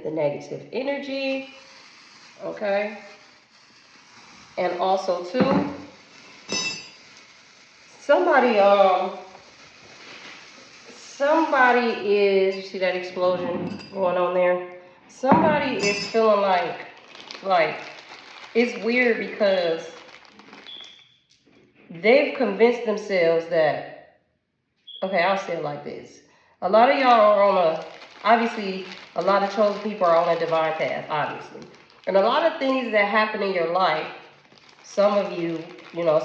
with the negative energy, okay? And also too, somebody is, you see that explosion going on there? Somebody is feeling like, it's weird because they've convinced themselves that, okay, I'll say it like this. A lot of y'all are obviously, a lot of chosen people are on a divine path, obviously. And a lot of things that happen in your life, some of you,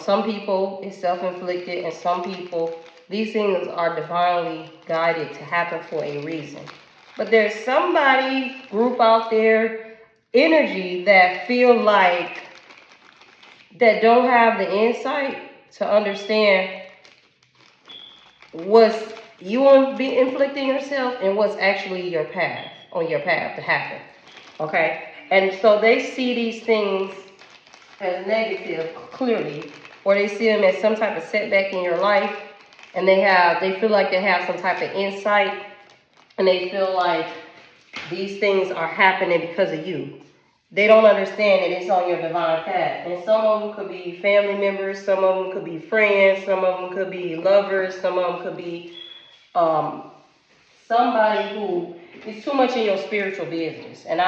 some people it's self-inflicted, and some people, these things are divinely guided to happen for a reason. But there's somebody, group out there, energy that feel like, that don't have the insight to understand what's you be inflicting yourself and what's actually your path, on your path to happen. Okay? And so they see these things as negative, clearly, or they see them as some type of setback in your life, and they feel like they have some type of insight, and they feel like these things are happening because of you. They don't understand that it's on your divine path. And some of them could be family members, some of them could be friends, some of them could be lovers, some of them could be somebody who is too much in your spiritual business. And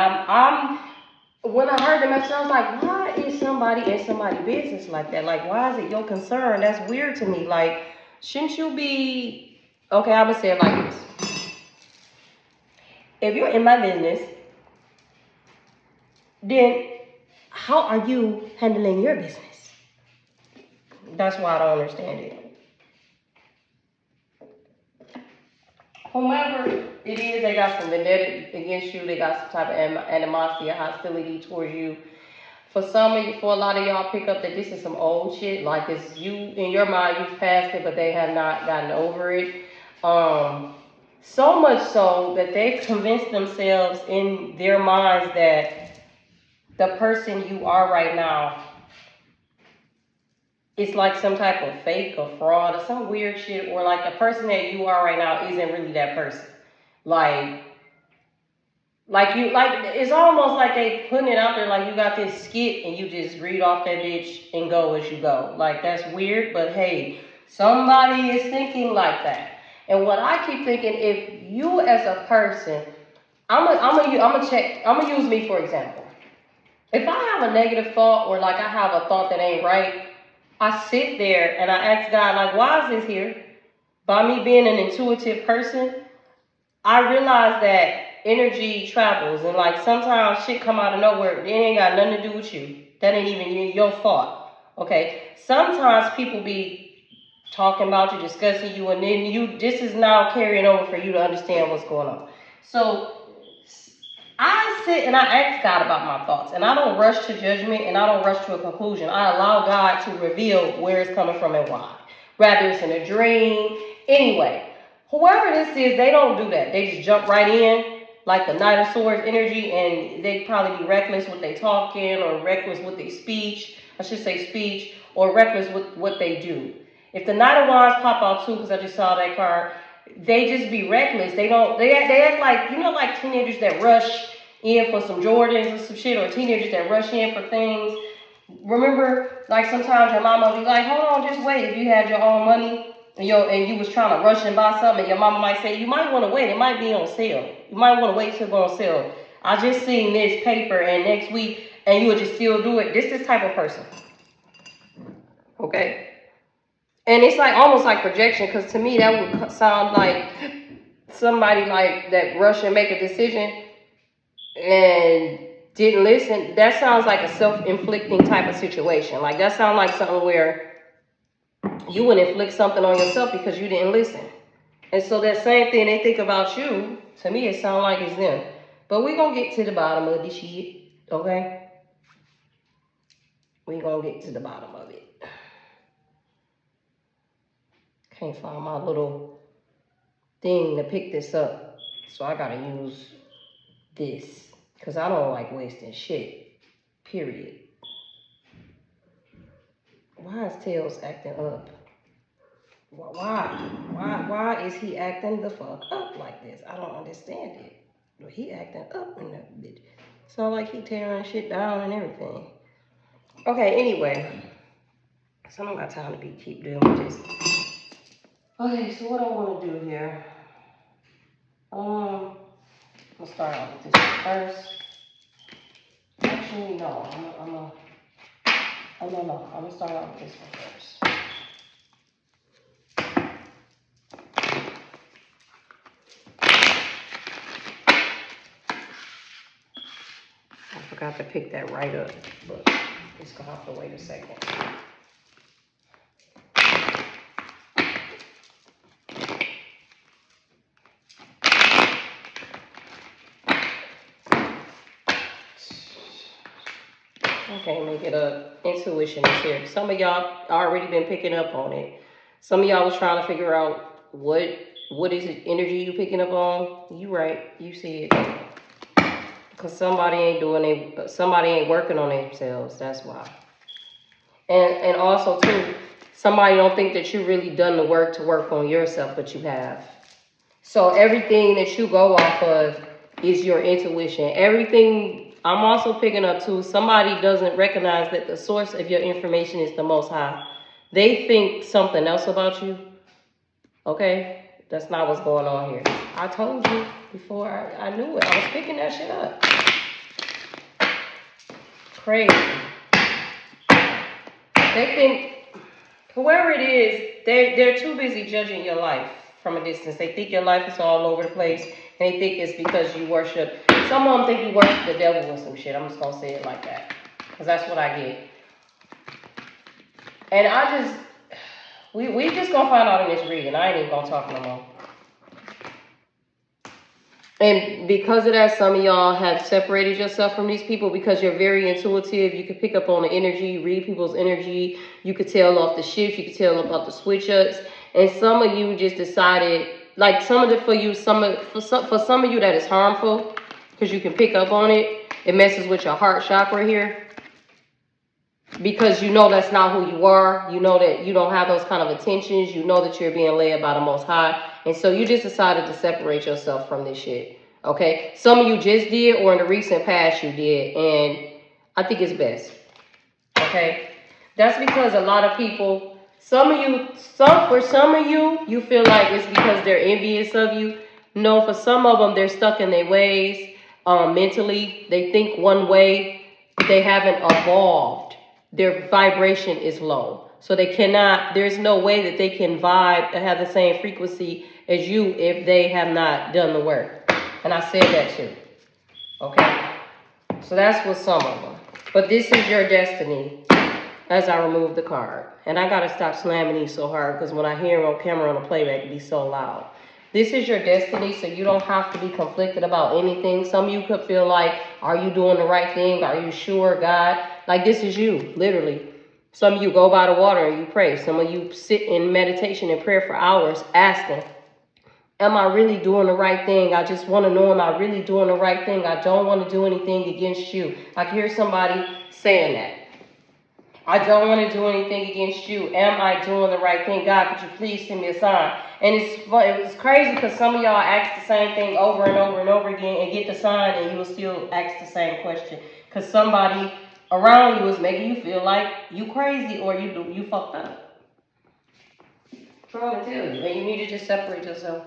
when I heard the message, I was like, why is somebody in somebody's business like that? Like, why is it your concern? That's weird to me. Like, shouldn't you be, okay, I'm gonna say it like this. If you're in my business, then how are you handling your business? That's why I don't understand it. Whomever it is, they got some vendetta against you. They got some type of animosity or hostility towards you. For a lot of y'all pick up that this is some old shit. Like, it's you, in your mind, you've passed it, but they have not gotten over it. So much so that they've convinced themselves in their minds that the person you are right now is like some type of fake or fraud or some weird shit, or like the person that you are right now isn't really that person. Like it's almost like they putting it out there like you got this skit and you just read off that bitch and go as you go. Like, that's weird, but hey, somebody is thinking like that. And what I keep thinking, if you as a person, I'm gonna use me for example. If I have a negative thought, or like I have a thought that ain't right, I sit there and I ask God, like, why is this here? By me being an intuitive person, I realize that energy travels, and like sometimes shit come out of nowhere. It ain't got nothing to do with you. That ain't even your fault. Okay? Sometimes people be talking about you, discussing you, and then this is now carrying over for you to understand what's going on. So I sit and I ask God about my thoughts, and I don't rush to judgment, and I don't rush to a conclusion. I allow God to reveal where it's coming from and why. Whether it's in a dream, anyway. Whoever this is, they don't do that. They just jump right in, like the Knight of Swords energy, and they probably be reckless with their talking, or reckless with their speech. I should say speech, or reckless with what they do. If the Knight of Wands pop out too, because I just saw that card, they just be reckless. They act like, like teenagers that rush in for some Jordans or some shit, or teenagers that rush in for things. Remember, like sometimes your mama be like, hold on, just wait. If you had your own money and you was trying to rush and buy something, and your mama might say, you might want to wait. It might be on sale. You might want to wait till it go on sale. I just seen this paper and next week, and you would just still do it. This type of person. Okay? And it's like almost like projection, because to me that would sound like somebody like that rush and make a decision and didn't listen. That sounds like a self-inflicting type of situation. Like, that sounds like something where you would inflict something on yourself because you didn't listen. And so that same thing they think about you, to me it sounds like it's them. But we're going to get to the bottom of this shit, okay? We're going to get to the bottom of it. Can't find my little thing to pick this up, so I gotta use this, because I don't like wasting shit, period. Why is Tails acting up? Why is he acting the fuck up like this? I don't understand it. He acting up in that bitch. So like he tearing shit down and everything. Okay, anyway. So I don't got time to keep doing this. Okay, so what I want to do here. I'm gonna start off with this one first. Actually, no. I'm gonna start off with this one first. I forgot to pick that right up, but it's gonna have to wait a second. Okay, make it up. Intuition is here. Some of y'all already been picking up on it. Some of y'all was trying to figure out what is it energy you picking up on. You right, you see it. Cause somebody ain't working on themselves. That's why. And also too, somebody don't think that you really done the work to work on yourself, but you have. So everything that you go off of is your intuition. Everything I'm also picking up too, somebody doesn't recognize that the source of your information is the Most High. They think something else about you. Okay? That's not what's going on here. I told you before I knew it. I was picking that shit up. Crazy. They think, whoever it is, they're too busy judging your life from a distance. They think your life is all over the place, and they think it's because you worship. Some of them think you worship the devil with some shit. I'm just gonna say it like that, because that's what I get. And we just gonna find out in this reading. I ain't even gonna talk no more. And because of that, some of y'all have separated yourself from these people because you're very intuitive. You can pick up on the energy, read people's energy. You could tell off the shifts. You could tell about the switch ups. And some of you just decided, like some of it for you, for some of you that is harmful because you can pick up on it. It messes with your heart chakra here because you know that's not who you are. You know that you don't have those kind of intentions. You know that you're being led by the Most High. And so you just decided to separate yourself from this shit. Okay? Some of you just did, or in the recent past you did. And I think it's best. Okay? That's because a lot of people, for some of you, you feel like it's because they're envious of you. No, for some of them, they're stuck in their ways mentally. They think one way, but they haven't evolved. Their vibration is low. So they cannot, there's no way that they can vibe and have the same frequency as you if they have not done the work. And I said that too. Okay? So that's with some of them. But this is your destiny as I remove the card. And I got to stop slamming these so hard because when I hear on camera on the playback, it be so loud. This is your destiny, so you don't have to be conflicted about anything. Some of you could feel like, are you doing the right thing? Are you sure, God? Like, this is you, literally. Some of you go by the water and you pray. Some of you sit in meditation and prayer for hours asking, am I really doing the right thing? I just want to know, am I really doing the right thing? I don't want to do anything against you. I can hear somebody saying that. I don't want to do anything against you. Am I doing the right thing? God, could you please send me a sign? And it was crazy because some of y'all ask the same thing over and over and over again and get the sign and you will still ask the same question. Because somebody around you is making you feel like you crazy or you fucked up. I'm trying to tell you. And you need to just separate yourself.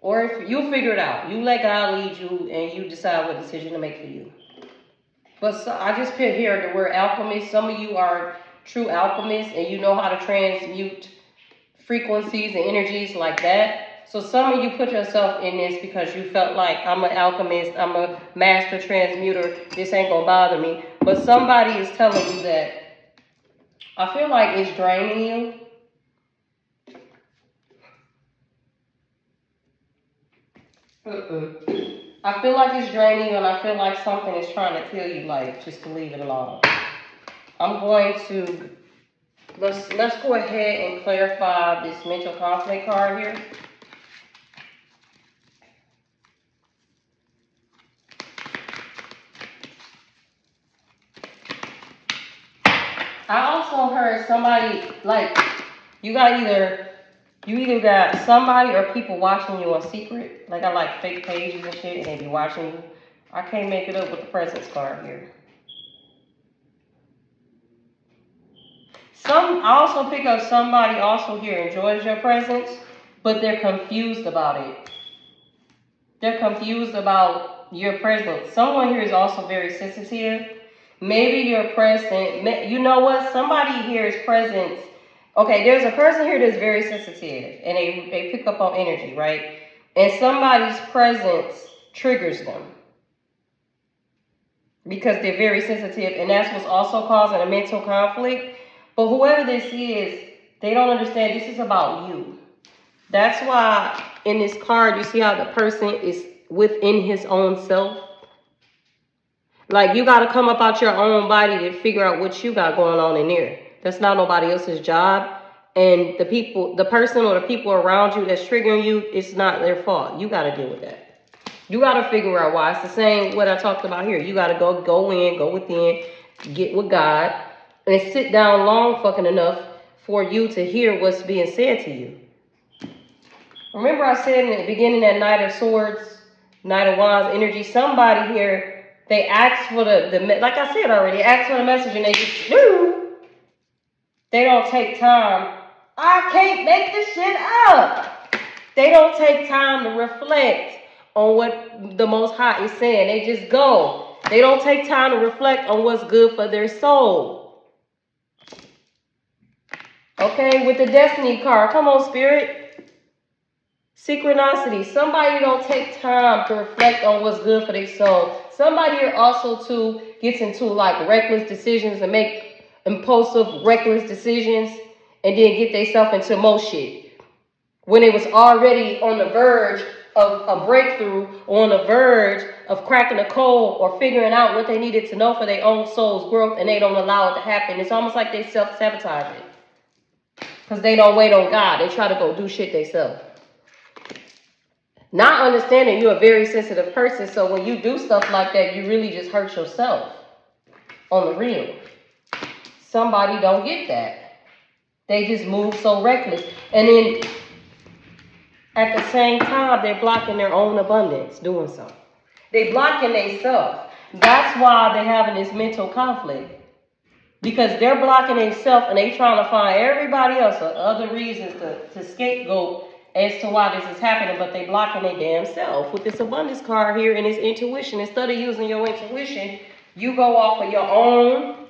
Or if you figure it out. You let God lead you and you decide what decision to make for you. But so, I just put here the word alchemist. Some of you are true alchemists and you know how to transmute frequencies and energies like that. So some of you put yourself in this because you felt like, I'm an alchemist, I'm a master transmuter, this ain't gonna bother me. But somebody is telling you that I feel like it's draining you. I feel like it's draining you and I feel like something is trying to tell you like just to leave it alone. I'm going to let's go ahead and clarify this mental conflict card here. I also heard somebody like you got either You either got somebody or people watching you on secret. Like I like fake pages and shit, and they be watching you. I can't make it up with the presence card here. I also pick up somebody also here enjoys your presence, but they're confused about it. They're confused about your presence. Someone here is also very sensitive. Maybe your presence, you know what? Somebody here is presence. Okay, there's a person here that's very sensitive and they pick up on energy, right? And somebody's presence triggers them because they're very sensitive, and that's what's also causing a mental conflict. But whoever this is, they don't understand this is about you. That's why in this card, you see how the person is within his own self. Like you got to come up out your own body to figure out what you got going on in there. That's not nobody else's job. And the person or the people around you that's triggering you, it's not their fault. You got to deal with that. You got to figure out why. It's the same what I talked about here. You got to go within, get with God, and sit down long fucking enough for you to hear what's being said to you. Remember I said in the beginning that Knight of Swords, Knight of Wands energy, somebody here, they ask for the like I said already, ask for the message and they just do. They don't take time. I can't make this shit up. They don't take time to reflect on what the Most High is saying. They just go. They don't take time to reflect on what's good for their soul. Okay, with the Destiny card, come on, Spirit. Synchronicity. Somebody don't take time to reflect on what's good for their soul. Somebody here also too gets into like reckless decisions and make impulsive, reckless decisions and then get themselves into more shit. When it was already on the verge of a breakthrough or on the verge of cracking a code or figuring out what they needed to know for their own soul's growth, and they don't allow it to happen. It's almost like they self-sabotage it. Because they don't wait on God. They try to go do shit themselves. Not understanding you're a very sensitive person, so when you do stuff like that, you really just hurt yourself on the real. Somebody don't get that. They just move so reckless. And then at the same time, they're blocking their own abundance doing so. They're blocking themselves. That's why they're having this mental conflict. Because they're blocking themselves and they trying to find everybody else or other reasons to scapegoat as to why this is happening, but they blocking their damn self. With this abundance card here and this intuition, instead of using your intuition, you go off of your own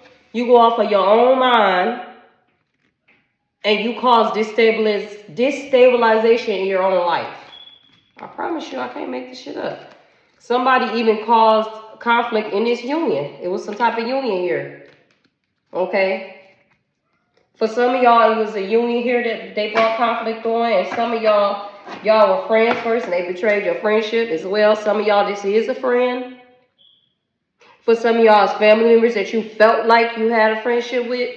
mind, and you cause destabilization in your own life. I promise you, I can't make this shit up. Somebody even caused conflict in this union. It was some type of union here. Okay? For some of y'all, it was a union here that they brought conflict on, and some of y'all were friends first, and they betrayed your friendship as well. Some of y'all, this is a friend. For some of y'all, it's family members that you felt like you had a friendship with.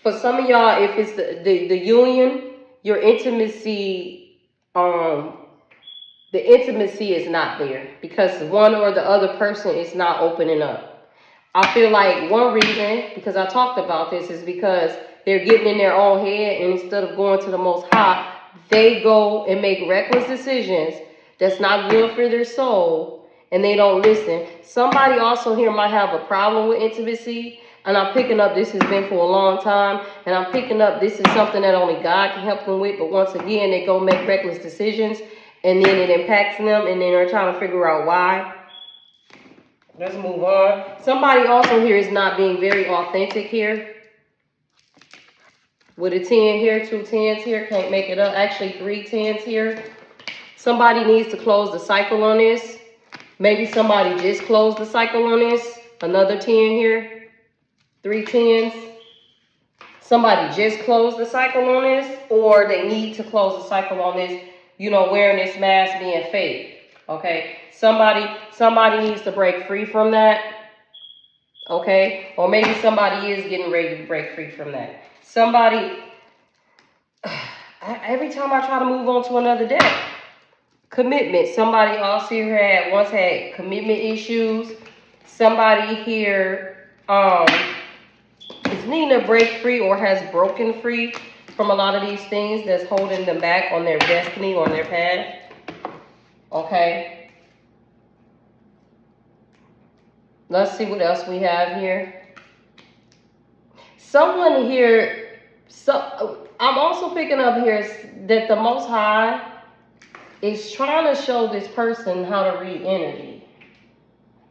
For some of y'all, if it's the union, your intimacy, the intimacy is not there because one or the other person is not opening up. I feel like one reason, because I talked about this, is because they're getting in their own head, and instead of going to the Most High, they go and make reckless decisions that's not good for their soul, and they don't listen. Somebody also here might have a problem with intimacy, and I'm picking up this has been for a long time, and I'm picking up this is something that only God can help them with, but once again, they go make reckless decisions, and then it impacts them, and then they're trying to figure out why. Let's move on. Somebody also here is not being very authentic here. With a 10 here, 2 10s here, can't make it up. Actually, 3 10s here. Somebody needs to close the cycle on this. Maybe somebody just closed the cycle on this. Another 10 here. 3 10s. Somebody just closed the cycle on this, or they need to close the cycle on this, wearing this mask being fake. Okay? Somebody needs to break free from that. Okay? Or maybe somebody is getting ready to break free from that. Every time I try to move on to another deck, commitment. Somebody also here once had commitment issues. Somebody here is needing to break free or has broken free from a lot of these things that's holding them back on their destiny, on their path. Okay. Let's see what else we have here. Someone here, I'm also picking up here that the Most High is trying to show this person how to read energy.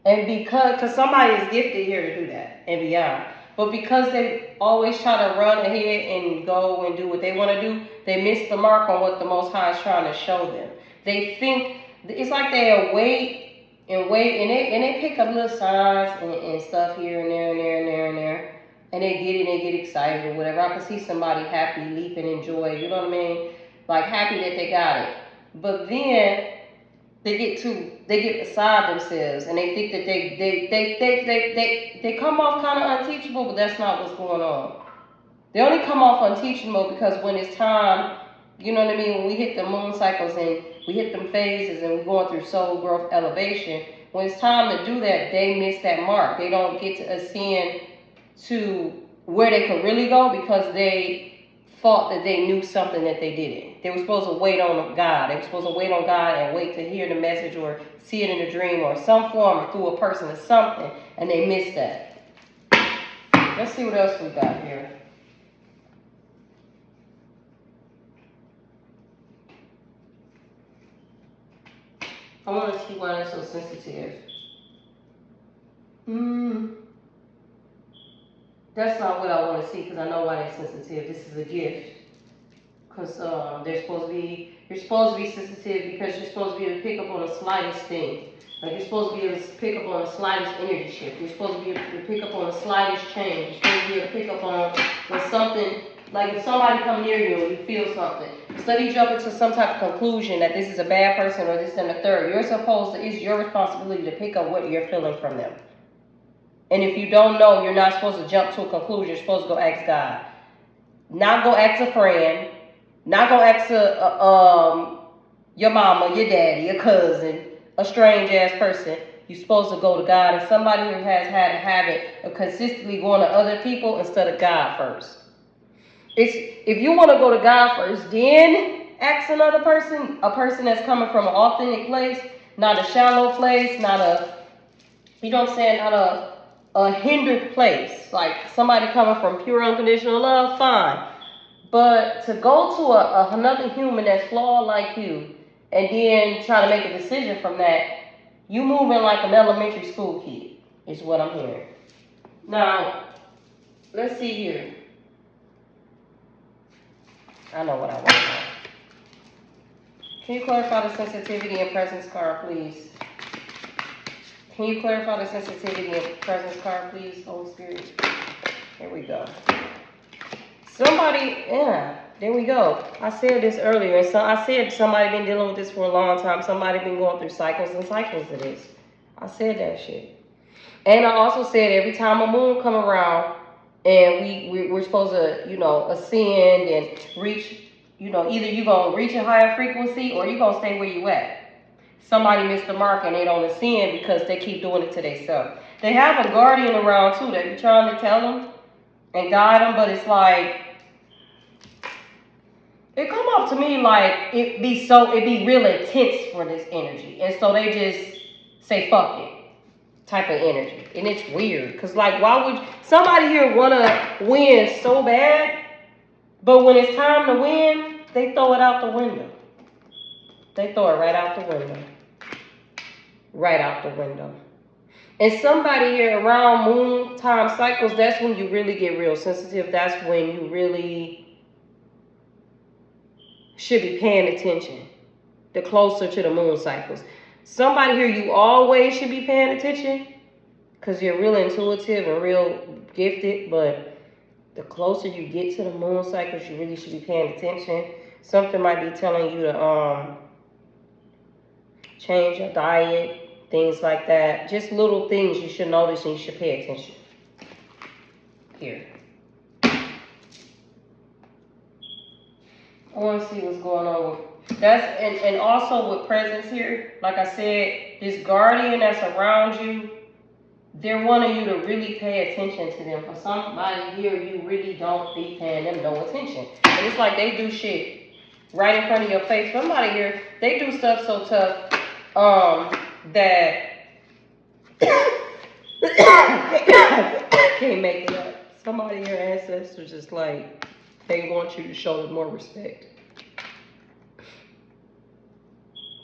And because somebody is gifted here to do that and beyond. But because they always try to run ahead and go and do what they want to do, they miss the mark on what the Most High is trying to show them. They think, it's like they wait, and they pick up little signs and stuff here and there and there and there and there. And they get it, and they get excited or whatever. I can see somebody happy, leaping in joy, you know what I mean? Like happy that they got it. But then they get beside themselves, and they think that they come off kind of unteachable, but that's not what's going on. They only come off unteachable because when it's time, you know what I mean, when we hit the moon cycles and we hit them phases and we're going through soul growth elevation, when it's time to do that, they miss that mark. They don't get to ascend to where they could really go because they thought that they knew something that they didn't. They were supposed to wait on God. They were supposed to wait on God and wait to hear the message or see it in a dream or some form or through a person or something, and they missed that. Let's see what else we got here. I want to see why they're so sensitive. That's not what I want to see because I know why they're sensitive. This is a gift. Because you're supposed to be sensitive because you're supposed to be able to pick up on the slightest thing. Like you're supposed to be able to pick up on the slightest energy shift. You're supposed to be able to pick up on the slightest change. You're supposed to be able to pick up on when something, like if somebody come near you and you feel something. Instead of you jumping to some type of conclusion that this is a bad person or this and the third, it's your responsibility to pick up what you're feeling from them. And if you don't know, you're not supposed to jump to a conclusion. You're supposed to go ask God. Not go ask a friend. Not go ask your mama, your daddy, your cousin, a strange ass person. You're supposed to go to God, and somebody who has had a habit of consistently going to other people instead of God first. If you want to go to God first, then ask another person, a person that's coming from an authentic place, not a shallow place, not a, you know what I'm saying, not a hindered place. Like somebody coming from pure unconditional love, fine. But to go to another human that's flawed like you and then try to make a decision from that, you moving like an elementary school kid is what I'm hearing. Now, let's see here. I know what I want to know. Can you clarify the sensitivity and presence card, please? Can you clarify the sensitivity and presence card, please, Holy Spirit? Here we go. There we go. I said this earlier, and so I said somebody been dealing with this for a long time. Somebody been going through cycles and cycles of this. I said that shit. And I also said every time a moon come around and we're supposed to, ascend and reach, either you're going to reach a higher frequency or you're going to stay where you at. Somebody missed the mark and they don't ascend because they keep doing it to themselves. They have a guardian around too that be trying to tell them and guide them, but it's like, it come off to me like it be real intense for this energy. And so they just say fuck it type of energy. And it's weird. Because like why would somebody here want to win so bad, but when it's time to win, they throw it out the window. They throw it right out the window. Right out the window. And somebody here around moon time cycles, that's when you really get real sensitive. That's when you really should be paying attention. The closer to the moon cycles. Somebody here, you always should be paying attention because you're real intuitive and real gifted. But the closer you get to the moon cycles, you really should be paying attention. Something might be telling you to change your diet, things like that. Just little things you should notice and you should pay attention. Here. I want to see what's going on with that's and also with presence here. Like I said, this guardian that's around you, they're wanting you to really pay attention to them. For somebody here, you really don't be paying them no attention. And it's like they do shit right in front of your face. Somebody here, they do stuff so tough that can't make it up. Somebody here, ancestors, just like they want you to show them more respect.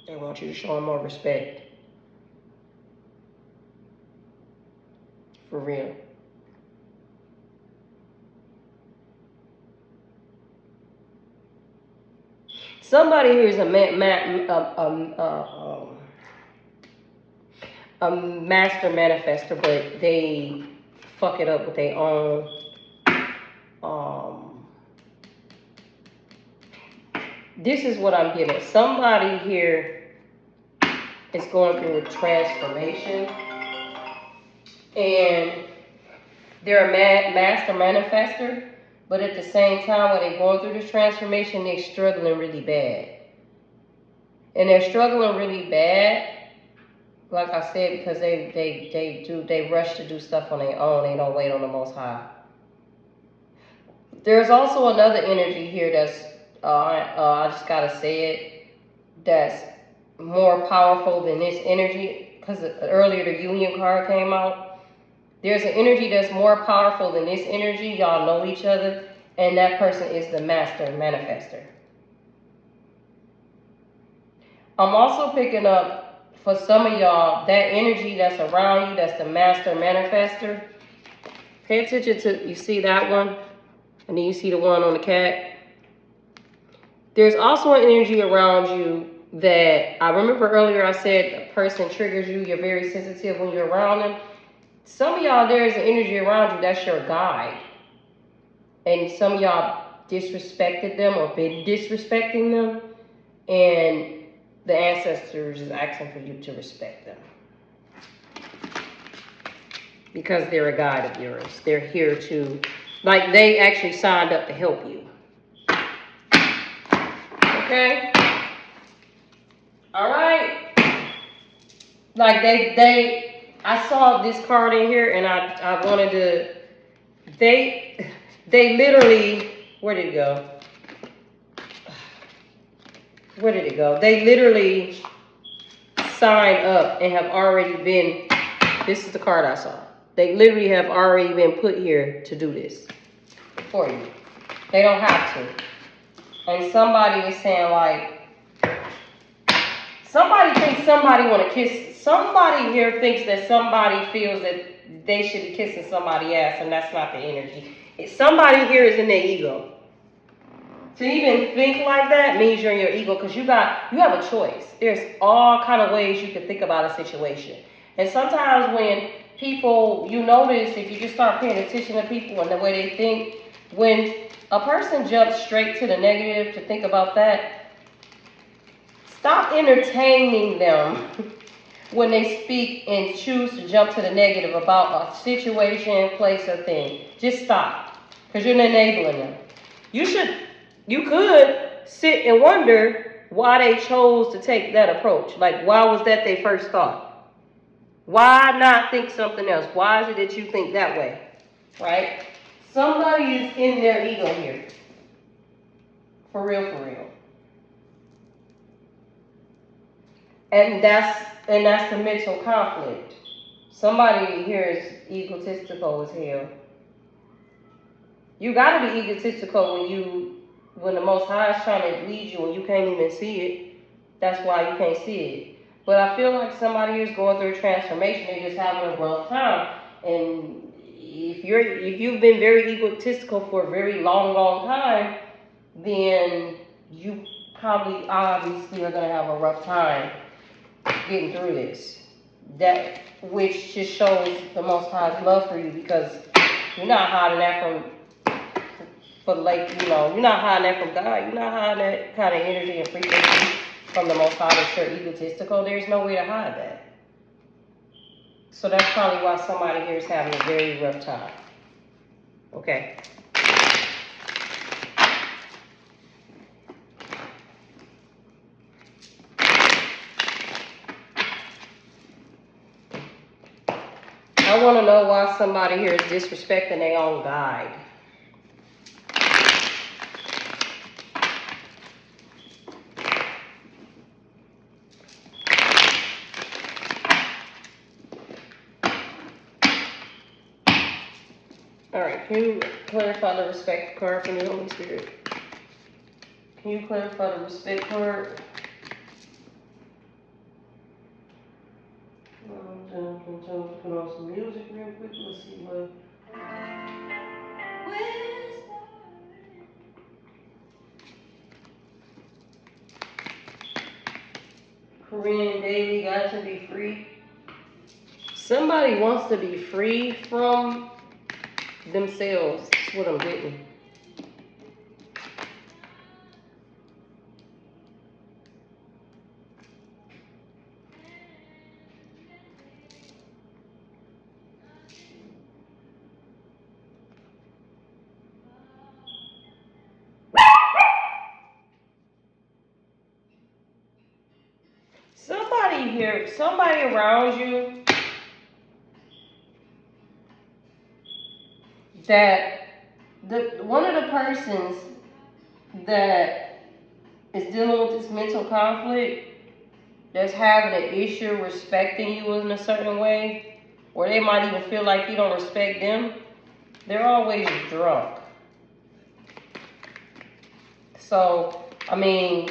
They want you to show them more respect. For real. Somebody here is a master manifester, but they fuck it up with their own. This is what I'm getting. Somebody here is going through a transformation, and they're a master manifester, but at the same time, when they're going through this transformation, they're struggling really bad. And they're struggling really bad, like I said, because they rush to do stuff on their own. They don't wait on the Most High. There's also another energy here that's, I just gotta say it, that's more powerful than this energy, because earlier the Union card came out. There's an energy that's more powerful than this energy. Y'all know each other, and that person is the master manifester. I'm also picking up, for some of y'all, that energy that's around you, that's the master manifester. Pay attention to, you see that one? And then you see the one on the cat. There's also an energy around you that, I remember earlier I said a person triggers you, you're very sensitive when you're around them. Some of y'all, there is an energy around you that's your guide. And some of y'all disrespected them or been disrespecting them. And the ancestors is asking for you to respect them. Because they're a guide of yours. They're here to, like, they actually signed up to help you. Okay? All right? Like, I saw this card in here, and I wanted to, they literally, where did it go? Where did it go? They literally signed up and have already been, this is the card I saw. They literally have already been put here to do this for you. They don't have to. And somebody is saying, like, somebody thinks somebody want to kiss, somebody here thinks that somebody feels that they should be kissing somebody's ass, and that's not the energy. Somebody here is in their ego. To even think like that means you're in your ego, because you have a choice. There's all kind of ways you can think about a situation. And sometimes when people, you notice, if you just start paying attention to people and the way they think, when a person jumps straight to the negative to think about that, stop entertaining them when they speak and choose to jump to the negative about a situation, place, or thing. Just stop, because you're enabling them. You could sit and wonder why they chose to take that approach. Like, why was that their first thought? Why not think something else? Why is it that you think that way? Right? Somebody is in their ego here. For real, for real. And that's the mental conflict. Somebody here is egotistical as hell. You gotta be egotistical when the Most High is trying to lead you and you can't even see it. That's why you can't see it. But I feel like somebody who's going through a transformation, they're just having a rough time. And if you've been very egotistical for a very long time, then you probably obviously are gonna have a rough time getting through this. That which just shows the Most High's love for you, because you're not hiding that you're not hiding that from God. You're not hiding that kind of energy and frequency from the Most High that you're egotistical. There's no way to hide that. So that's probably why somebody here is having a very rough time. Okay. I want to know why somebody here is disrespecting their own guide. Alright, can you clarify the respect card from the Holy Spirit? Can you clarify the respect card? Put on some music real quick. Let's see what. Korean baby got to be free. Somebody wants to be free from themselves. That's what I'm getting. Somebody here, somebody around you that one of the persons that is dealing with this mental conflict, that's having an issue respecting you in a certain way, or they might even feel like you don't respect them, they're always drunk. So, I mean,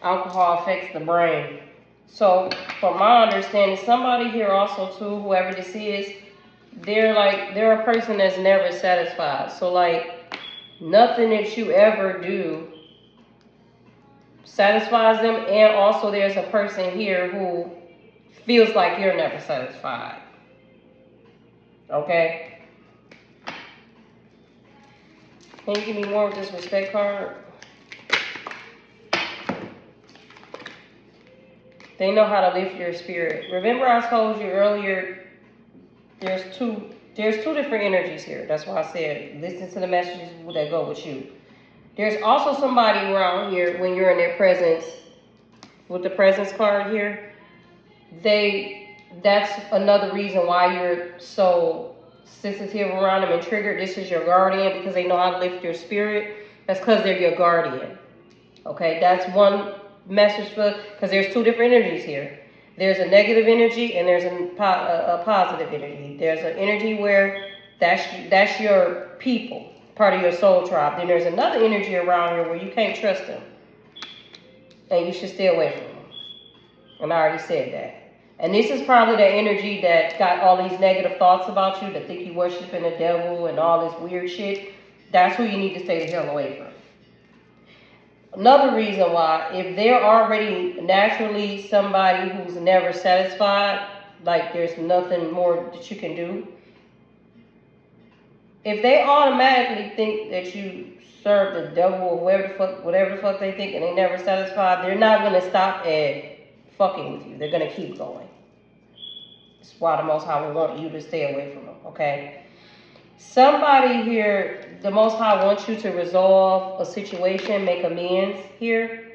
alcohol affects the brain. So, from my understanding, somebody here also too, whoever this is, they're a person that's never satisfied. So like, nothing that you ever do satisfies them, and also there's a person here who feels like you're never satisfied. Okay? Can you give me more with this respect card? They know how to lift your spirit. Remember I told you earlier, there's two different energies here. That's why I said listen to the messages that go with you. There's also somebody around here when you're in their presence, with the presence card here, that's another reason why you're so sensitive around them and triggered. This is your guardian because they know how to lift your spirit. That's because they're your guardian. Okay, that's one message because there's two different energies here. There's a negative energy and there's a positive energy. There's an energy where that's your people, part of your soul tribe. Then there's another energy around here where you can't trust them, and you should stay away from them. And I already said that. And this is probably the energy that got all these negative thoughts about you, that think you worshiping the devil and all this weird shit. That's who you need to stay the hell away from. Another reason why, if they're already naturally somebody who's never satisfied, like there's nothing more that you can do, if they automatically think that you serve the devil or whatever the fuck they think, and they never satisfied, they're not going to stop at fucking with you. They're going to keep going. That's why the Most High will want you to stay away from them, okay? Somebody here, the Most High wants you to resolve a situation, make amends here.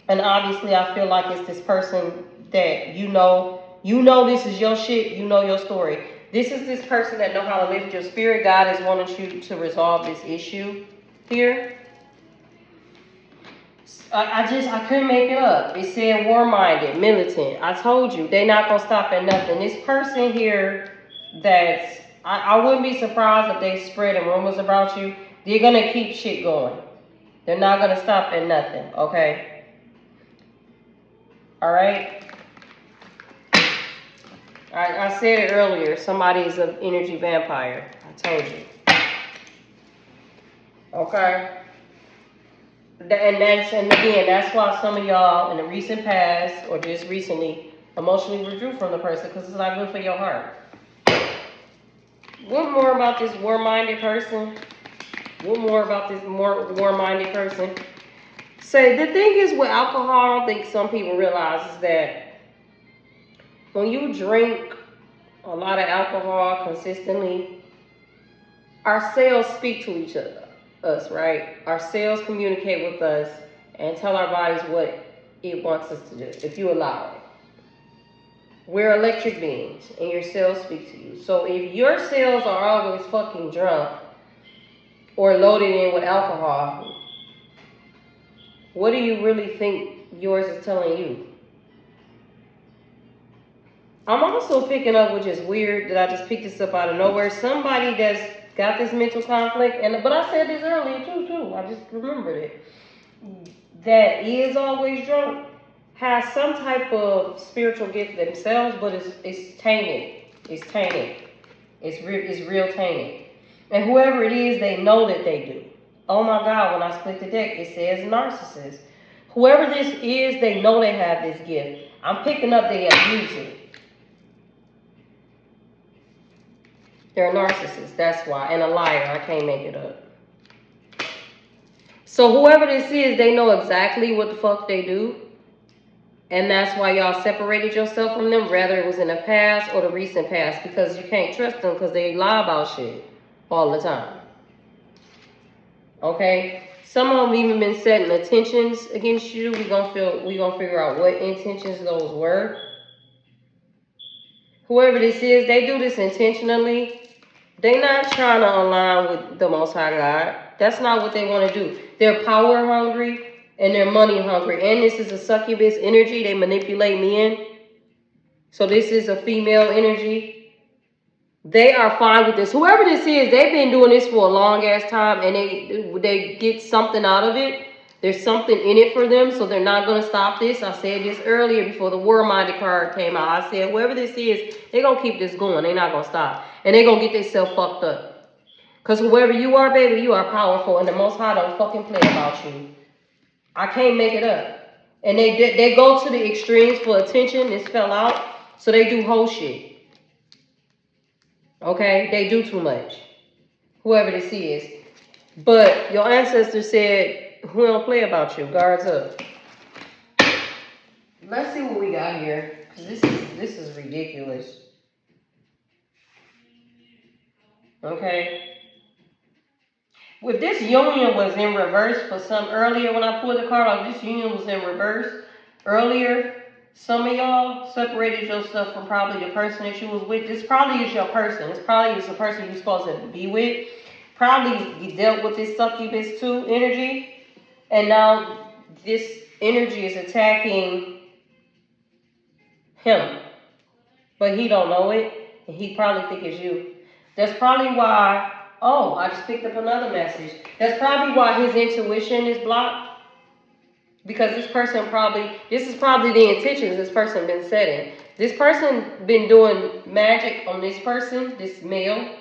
And obviously, I feel like it's this person that you know this is your shit, you know your story. This is this person that know how to lift your spirit. God is wanting you to resolve this issue here. I couldn't make it up. It said war-minded, militant. I told you, they're not going to stop at nothing. This person here that's, I wouldn't be surprised if they spreading rumors about you. They're going to keep shit going. They're not going to stop at nothing, okay? All right? I said it earlier. Somebody's an energy vampire. I told you. Okay? And again, that's why some of y'all in the recent past or just recently emotionally withdrew from the person, because it's not good for your heart. What more about this war-minded person? What more about this war-minded person? So the thing is with alcohol, I don't think some people realize is that when you drink a lot of alcohol consistently, our cells speak to each other. Us, right? Our cells communicate with us and tell our bodies what it wants us to do, if you allow it. We're electric beings, and your cells speak to you. So if your cells are always fucking drunk or loaded in with alcohol, what do you really think yours is telling you? I'm also picking up, which is weird that I just picked this up out of nowhere, somebody that's got this mental conflict, but I said this earlier too. I just remembered it. That is always drunk, has some type of spiritual gift themselves, but it's tainted. It's tainted. It's real tainted. And whoever it is, they know that they do. Oh my God, when I split the deck, it says narcissist. Whoever this is, they know they have this gift. I'm picking up they abuse it. They're a narcissist, that's why. And a liar, I can't make it up. So whoever this is, they know exactly what the fuck they do. And that's why y'all separated yourself from them, whether it was in the past or the recent past, because you can't trust them because they lie about shit all the time. Okay? Some of them even been setting intentions against you. We gonna figure out what intentions those were. Whoever this is, they do this intentionally. They're not trying to align with the Most High God. That's not what they want to do. They're power hungry and they're money hungry. And this is a succubus energy. They manipulate men. So this is a female energy. They are fine with this. Whoever this is, they've been doing this for a long ass time and they get something out of it. There's something in it for them, so they're not going to stop this. I said this earlier before the war-minded card came out. I said, whoever this is, they're going to keep this going. They're not going to stop. And they're going to get themselves fucked up. Because whoever you are, baby, you are powerful. And the Most High don't fucking play about you. I can't make it up. And they go to the extremes for attention. This fell out. So they do whole shit. Okay? They do too much. Whoever this is. But your ancestors said, who don't play about you? Guards up. Let's see what we got here. This is ridiculous. Okay. If this union was in reverse for some earlier, when I pulled the card off, this union was in reverse earlier. Some of y'all separated yourself from probably the person that you was with. This probably is your person. This probably is the person you're supposed to be with. Probably you dealt with this succubus too energy. And now this energy is attacking him. But he don't know it. And he probably think it's you. That's probably why, oh, I just picked up another message. That's probably why his intuition is blocked. Because this is probably the intentions this person been setting. This person been doing magic on this person, this male.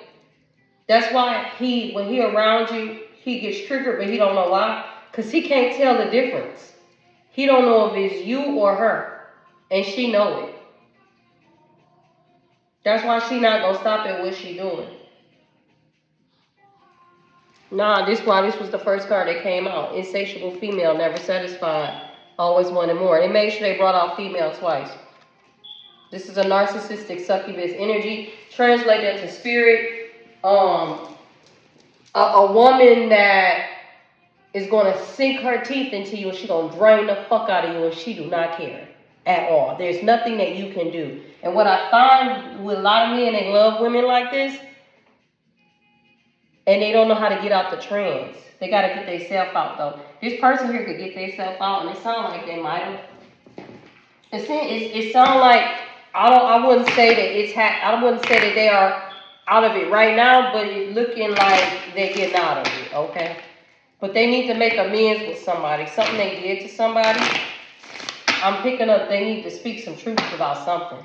That's why when he around you, he gets triggered, but he don't know why. Because he can't tell the difference. He don't know if it's you or her. And she know it. That's why she not going to stop at what she doing. Nah, this was the first card that came out. Insatiable female, never satisfied. Always wanted more. They made sure they brought out female twice. This is a narcissistic succubus energy. Translated into spirit. A woman that is going to sink her teeth into you and she's going to drain the fuck out of you and she do not care at all. There's nothing that you can do. And what I find with a lot of men, they love women like this and they don't know how to get out the trance. They got to get themselves out though. This person here could get themselves out and it sounds like they might have. It sounds like, I wouldn't say that they are out of it right now, but it's looking like they're getting out of it, okay? But they need to make amends with somebody. Something they did to somebody. I'm picking up they need to speak some truth about something.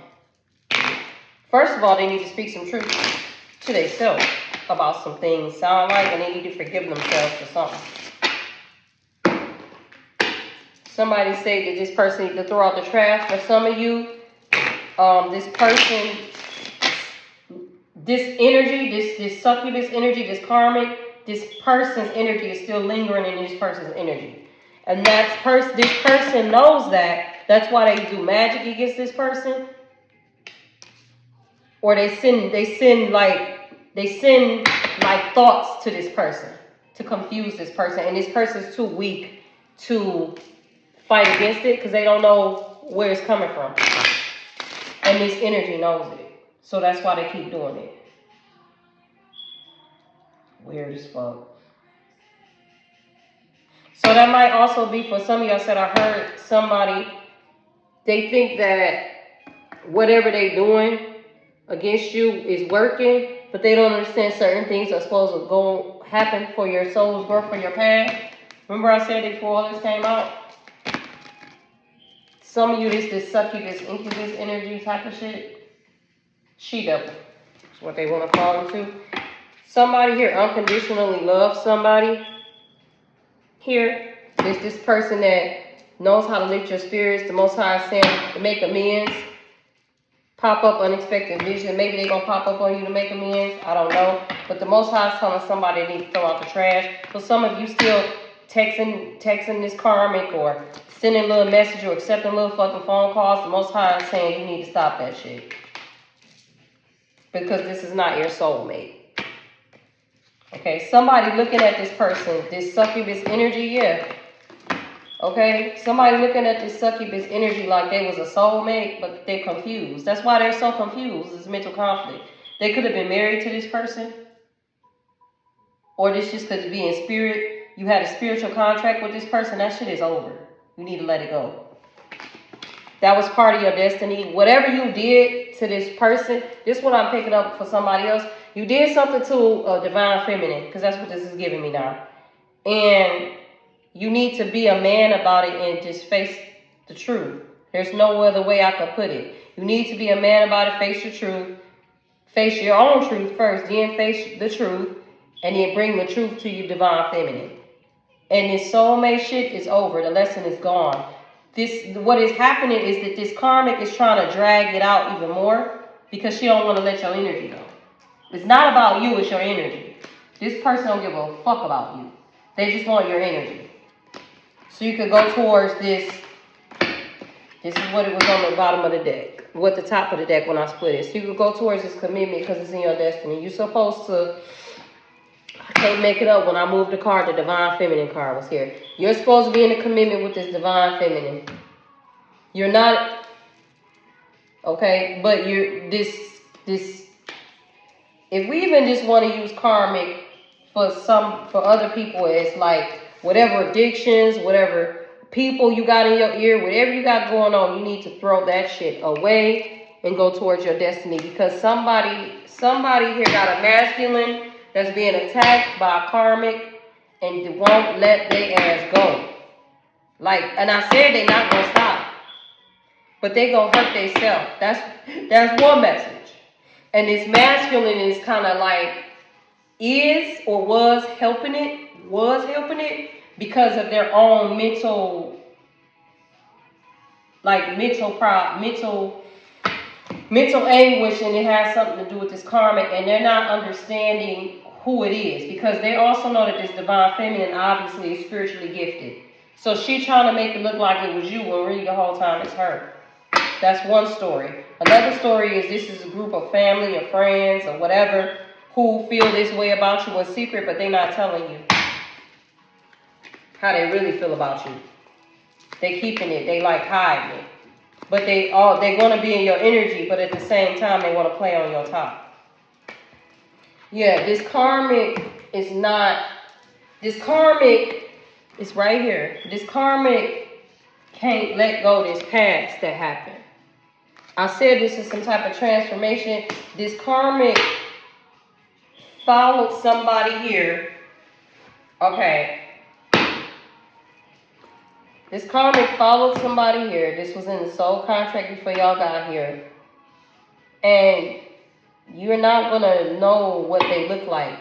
First of all, they need to speak some truth to themselves about some things. Sound like, and they need to forgive themselves for something. Somebody said that this person needs to throw out the trash. For some of you, this person, this energy, this succubus energy, this karmic, this person's energy is still lingering in this person's energy. And this person knows that. That's why they do magic against this person. Or they send thoughts to this person to confuse this person. And this person's too weak to fight against it because they don't know where it's coming from. And this energy knows it. So that's why they keep doing it. Weird as fuck. So that might also be for some of y'all said I heard somebody, they think that whatever they doing against you is working, but they don't understand certain things are supposed to go happen for your soul's growth for your path. Remember I said it before all this came out? Some of you, this succubus, incubus energy type of shit. She-devil. That's what they want to call them too. Somebody here unconditionally loves somebody. Here is this person that knows how to lift your spirits. The Most High is saying to make amends. Pop up unexpected vision. Maybe they're going to pop up on you to make amends. I don't know. But the Most High is telling somebody they need to throw out the trash. So some of you still texting this karmic or sending a little message or accepting little fucking phone calls. The Most High is saying you need to stop that shit. Because this is not your soulmate. Okay, somebody looking at this person, this succubus energy, yeah. Okay, somebody looking at this succubus energy like they was a soulmate, but they're confused. That's why they're so confused. It's mental conflict. They could have been married to this person, or this just could be in spirit. You had a spiritual contract with this person. That shit is over. You need to let it go. That was part of your destiny. Whatever you did to this person, this is what I'm picking up for somebody else. You did something to a divine feminine, because that's what this is giving me now. And you need to be a man about it and just face the truth. There's no other way I could put it. You need to be a man about it, face the truth. Face your own truth first, then face the truth, and then bring the truth to your divine feminine. And this soulmate shit is over. The lesson is gone. What is happening is that this karmic is trying to drag it out even more because she don't want to let your energy go. It's not about you, it's your energy. This person don't give a fuck about you. They just want your energy. So you could go towards this. This is what it was on the bottom of the deck. What the top of the deck when I split it. So you could go towards this commitment because it's in your destiny. You're supposed to, I can't make it up. When I moved the card, the divine feminine card was here. You're supposed to be in a commitment with this divine feminine. You're not, okay, but you're this, if we even just want to use karmic for other people, it's like whatever addictions, whatever people you got in your ear, whatever you got going on, you need to throw that shit away and go towards your destiny, because somebody here got a masculine that's being attacked by a karmic and won't let their ass go. Like, and I said they not gonna stop, but they gonna hurt themselves. That's one message. And this masculine is kind of like is or was helping it because of their own mental anguish, and it has something to do with this karmic, and they're not understanding who it is, because they also know that this divine feminine obviously is spiritually gifted. So she's trying to make it look like it was you when really the whole time it's her. That's one story. Another story is this is a group of family or friends or whatever who feel this way about you in secret, but they're not telling you how they really feel about you. They keeping it. They like hiding it. But they want to be in your energy, but at the same time they want to play on your top. Yeah, this karmic is right here. This karmic can't let go of this past that happened. I said this is some type of transformation. This karmic followed somebody here. Okay. This karmic followed somebody here. This was in the soul contract before y'all got here. And you're not going to know what they look like.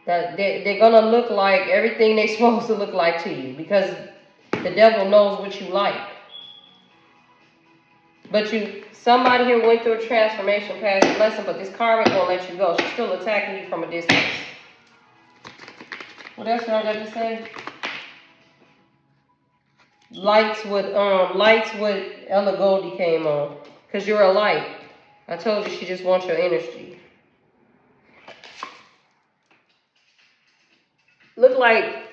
That they're going to look like everything they're supposed to look like to you, because the devil knows what you like. But somebody here went through a transformation past the lesson, but this karmic won't let you go. She's still attacking you from a distance. What else y'all got to say? Lights with Ella Goldie came on. Because you're a light. I told you she just wants your energy. Look like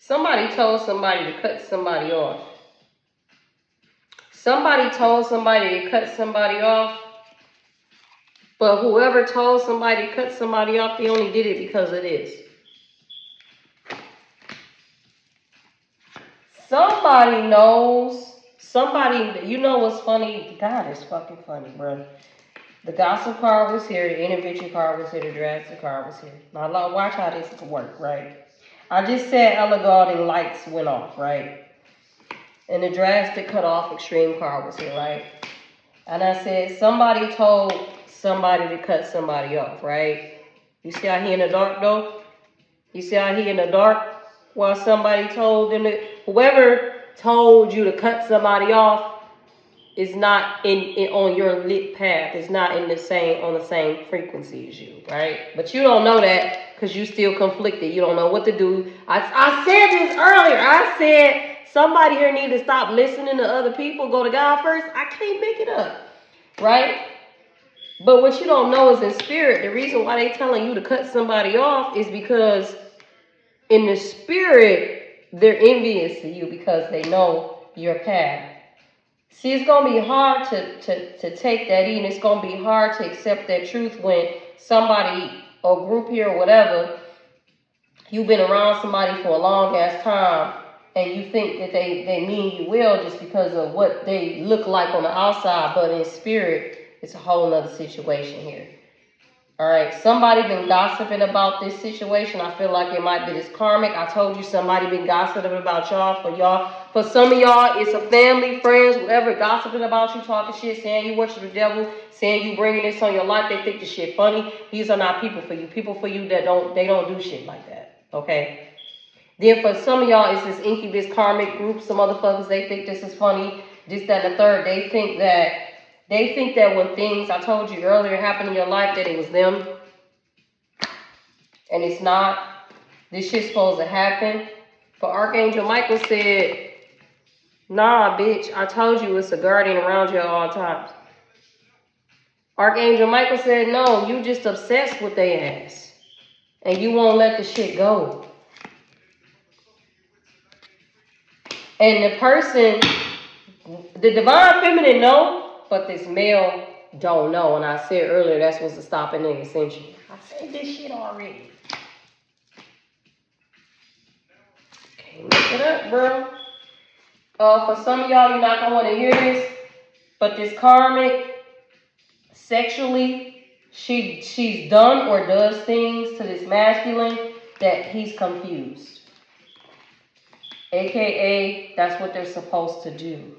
Somebody told somebody to cut somebody off. Somebody told somebody to cut somebody off, but whoever told somebody to cut somebody off, they only did it because of this. Somebody knows, somebody, you know what's funny? God is fucking funny, bro. The gossip card was here, the intervention card was here, the drastic card was here. Now, watch how this could work, right? I just said Ella Goulding lights went off, right? And the drastic cut off extreme card was here, right? And I said somebody told somebody to cut somebody off, right? You see how he in the dark, though? You see how he in the dark? While somebody told them to, whoever told you to cut somebody off is not in on your lit path. It's not on the same frequency as you, right? But you don't know that because you still conflicted. You don't know what to do. I said this earlier. I said somebody here need to stop listening to other people. Go to God first. I can't make it up, right? But what you don't know is in spirit, the reason why they telling you to cut somebody off is because in the spirit, they're envious of you because they know your path. See, it's going to be hard to take that in. It's going to be hard to accept that truth when somebody or group here or whatever, you've been around somebody for a long ass time and you think that they mean you well just because of what they look like on the outside, but in spirit, it's a whole nother situation here. All right, somebody been gossiping about this situation. I feel like it might be this karmic. I told you somebody been gossiping about y'all. For some of y'all, it's a family, friends, whoever gossiping about you, talking shit, saying you worship the devil, saying you bringing this on your life. They think the shit funny. These are not people for you. People for you that don't do shit like that. Okay. Then for some of y'all, it's this incubus karmic group. Some motherfuckers, they think this is funny. This, that, and the third. They think that when things I told you earlier happen in your life, that it was them. And it's not. This shit's supposed to happen. But Archangel Michael said, nah, bitch, I told you it's a guardian around you at all times. Archangel Michael said, no, you just obsessed with their ass. And you won't let the shit go. And the person, the divine feminine know, but this male don't know. And I said earlier, that's what's the stopping nigga ascension. I said this shit already. Can't make it up, bro. For some of y'all, you're not going to want to hear this, but this karmic, sexually, she's done or does things to this masculine that he's confused. AKA, that's what they're supposed to do.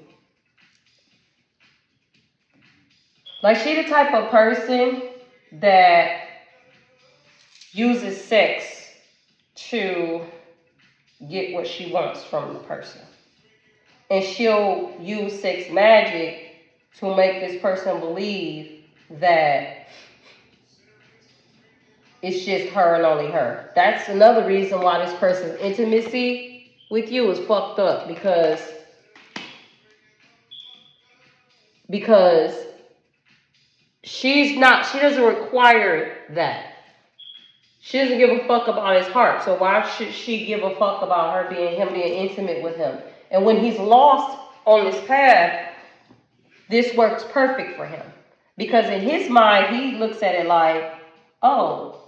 Like, she the type of person that uses sex to get what she wants from the person. And she'll use sex magic to make this person believe that it's just her and only her. That's another reason why this person's intimacy with you is fucked up, because she doesn't require that. She doesn't give a fuck about his heart. So why should she give a fuck about him being intimate with him? And when he's lost on this path, this works perfect for him. Because in his mind, he looks at it like, oh,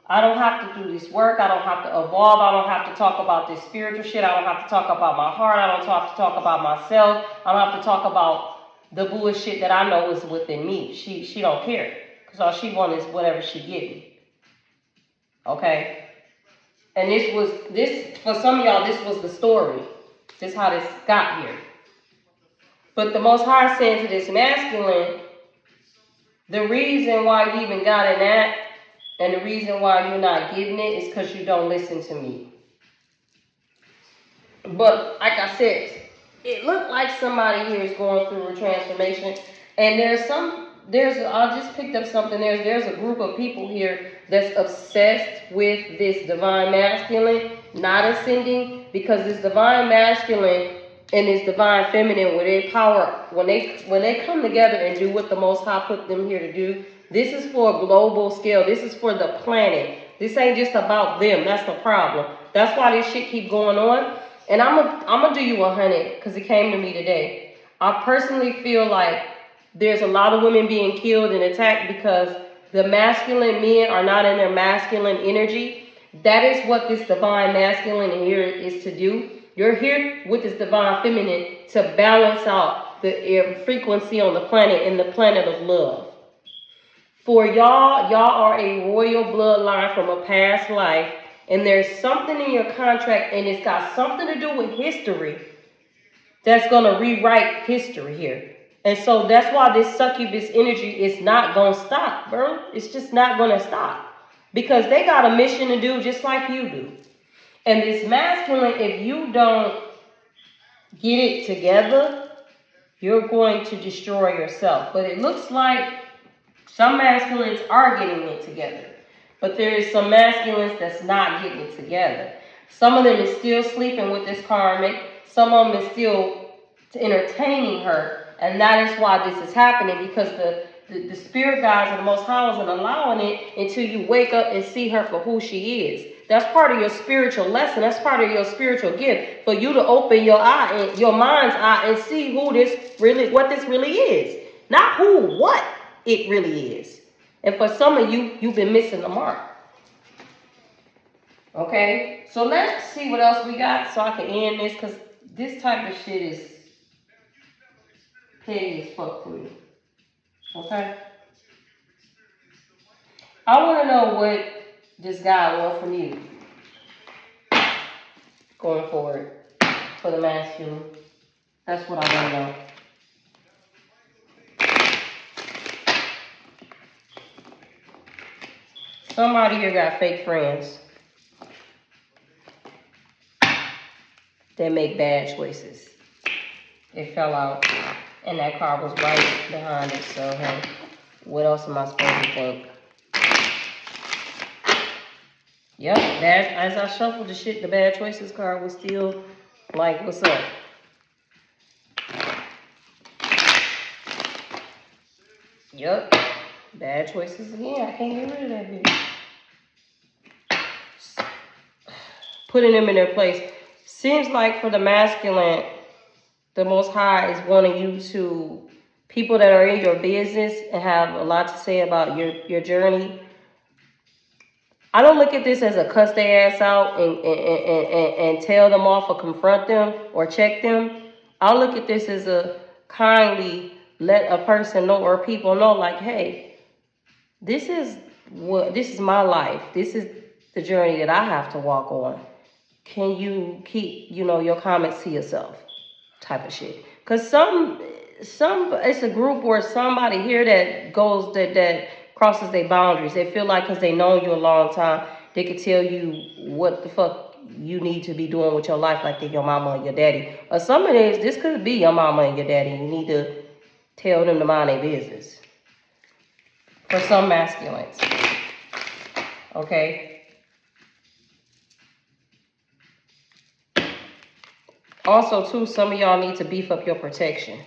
I don't have to do this work. I don't have to evolve. I don't have to talk about this spiritual shit. I don't have to talk about my heart. I don't have to talk about myself. I don't have to talk about the bullshit that I know is within me. She don't care. Because all she wants is whatever she getting. Okay? And this for some of y'all, this was the story. This is how this got here. But the Most High is saying to this masculine, the reason why you even got in that, and the reason why you're not getting it, is because you don't listen to me. But like I said, it looked like somebody here is going through a transformation. And I just picked up something. There's a group of people here that's obsessed with this divine masculine not ascending, because this divine masculine and this divine feminine, when they come together and do what the Most High put them here to do, this is for a global scale. This is for the planet. This ain't just about them. That's the problem. That's why this shit keep going on. And I'm gonna do you 100 because it came to me today. I personally feel like there's a lot of women being killed and attacked because the masculine men are not in their masculine energy. That is what this divine masculine here is to do. You're here with this divine feminine to balance out the air frequency on the planet and the planet of love. For y'all are a royal bloodline from a past life, and there's something in your contract, and it's got something to do with history that's going to rewrite history here. And so that's why this succubus energy is not going to stop, bro. It's just not going to stop. Because they got a mission to do just like you do. And this masculine, if you don't get it together, you're going to destroy yourself. But it looks like some masculines are getting it together. But there is some masculines that's not getting it together. Some of them is still sleeping with this karmic. Some of them is still entertaining her. And that is why this is happening. Because the spirit guides of the Most High wasn't allowing it until you wake up and see her for who she is. That's part of your spiritual lesson. That's part of your spiritual gift. For you to open your eye, and your mind's eye, and see what this really is. Not who, what it really is. And for some of you, you've been missing the mark. Okay? So let's see what else we got so I can end this, because this type of shit is petty as fuck for you. Okay? I want to know what this guy wants from you going forward for the masculine. That's what I want to know. Somebody here got fake friends that make bad choices. They fell out, and that car was right behind it. So, hey, what else am I supposed to think? Yep, that as I shuffled the shit, the bad choices card was still like, what's up? Yep, bad choices again. I can't get rid of that bitch. Putting them in their place. Seems like for the masculine, the Most High is wanting you to, people that are in your business and have a lot to say about your journey. I don't look at this as a cuss their ass out and tell them off or confront them or check them. I look at this as a kindly let a person know or people know, like, hey, this is my life. This is the journey that I have to walk on. Can you keep, your comments to yourself? Type of shit. Because some it's a group or somebody here that goes that crosses their boundaries. They feel like because they know you a long time, they could tell you what the fuck you need to be doing with your life, like they're your mama and your daddy. Or some of this could be your mama and your daddy. You need to tell them to mind their business. For some masculines. Okay? Also, too, some of y'all need to beef up your protection.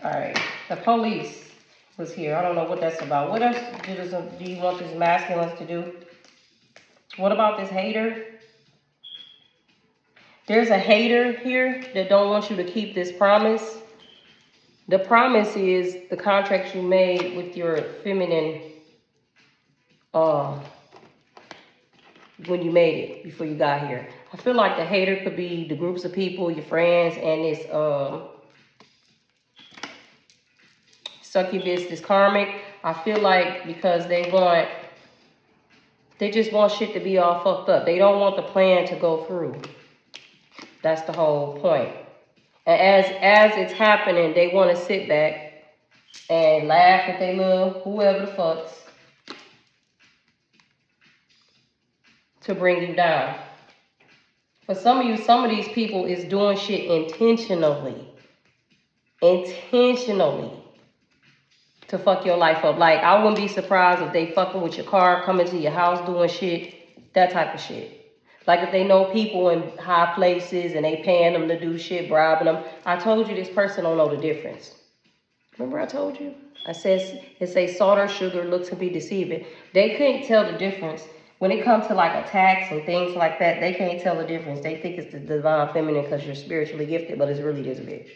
All right. The police was here. I don't know what that's about. What else do you want these masculines to do? What about this hater? There's a hater here that don't want you to keep this promise. The promise is the contract you made with your feminine when you made it before you got here. I feel like the hater could be the groups of people, your friends, and this succubus, this karmic. I feel like because they just want shit to be all fucked up. They don't want the plan to go through. That's the whole point. And as it's happening, they want to sit back and laugh at they little whoever the fucks to bring you down. For some of you, some of these people is doing shit intentionally. Intentionally. To fuck your life up. Like, I wouldn't be surprised if they fucking with your car, coming to your house, doing shit. That type of shit. Like if they know people in high places and they paying them to do shit, bribing them. I told you this person don't know the difference. Remember I told you? It say salt or sugar looks to be deceiving. They couldn't tell the difference When it comes to like attacks and things like that, they can't tell the difference. They think it's the divine feminine because you're spiritually gifted, but it's really this bitch.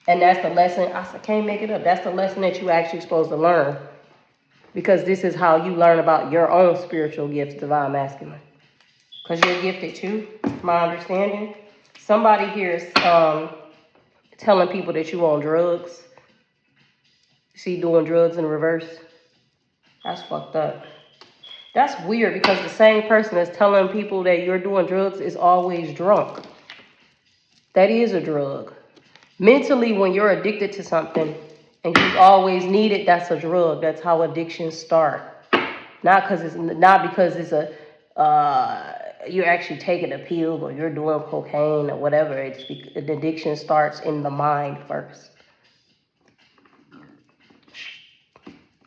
And that's the lesson. I can't make it up. That's the lesson that you actually supposed to learn. Because this is how you learn about your own spiritual gifts, divine masculine. Because you're gifted too, my understanding. Somebody here is telling people that you on drugs. See, doing drugs in reverse. That's fucked up. That's weird because the same person that's telling people that you're doing drugs is always drunk. That is a drug. Mentally, when you're addicted to something and you always need it, that's a drug. That's how addictions start. Not because it's a you're actually taking a pill or you're doing cocaine or whatever. The addiction starts in the mind first.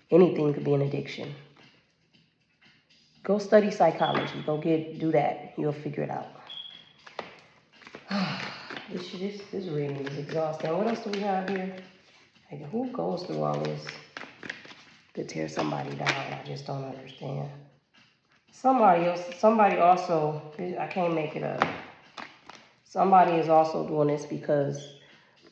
Anything could be an addiction. Go study psychology. Do that. You'll figure it out. This reading is exhausting. What else do we have here? Like, who goes through all this to tear somebody down? I just don't understand. Somebody also, I can't make it up. Somebody is also doing this because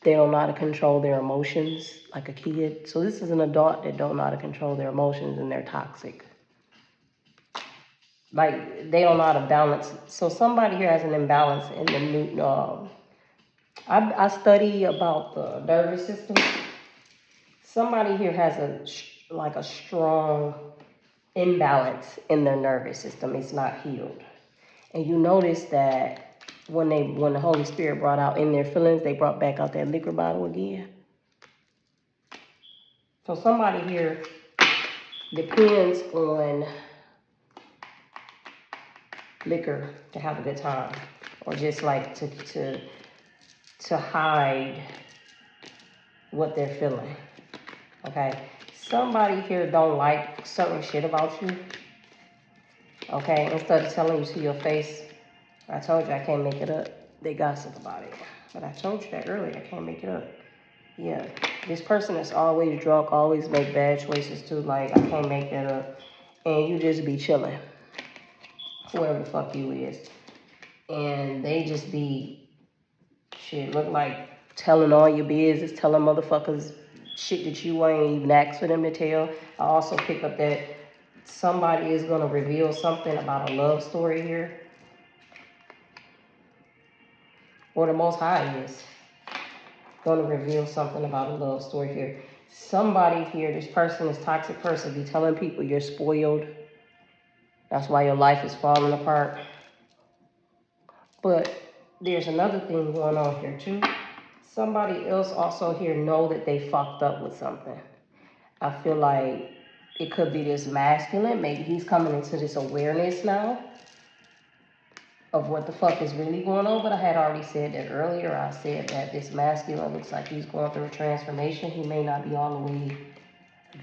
they don't know how to control their emotions like a kid. So this is an adult that don't know how to control their emotions and they're toxic. Like, they don't know how to balance. So somebody here has an imbalance in the new, I study about the nervous system. Somebody here has a strong imbalance in their nervous system. It's not healed. And you notice that when the Holy Spirit brought out in their feelings, they brought back out that liquor bottle again. So somebody here depends on liquor to have a good time, or just like to hide what they're feeling. Okay, somebody here don't like certain shit about you. Okay, instead of telling you to your face, I told you I can't make it up. They gossip about it, but I told you that earlier. I can't make it up. Yeah, this person is always drunk, always make bad choices too. Like, I can't make that up, and you just be chilling, whoever the fuck you is, and they just be shit. Look like telling all your business, telling motherfuckers shit that you ain't even asked for them to tell. I also pick up that somebody is gonna reveal something about a love story here, or the Most High is gonna reveal something about a love story here. Somebody here, this toxic person, be telling people you're spoiled. That's why your life is falling apart. But there's another thing going on here too. Somebody else also here know that they fucked up with something. I feel like it could be this masculine. Maybe he's coming into this awareness now of what the fuck is really going on. But I had already said that earlier. I said that this masculine looks like he's going through a transformation. He may not be all the way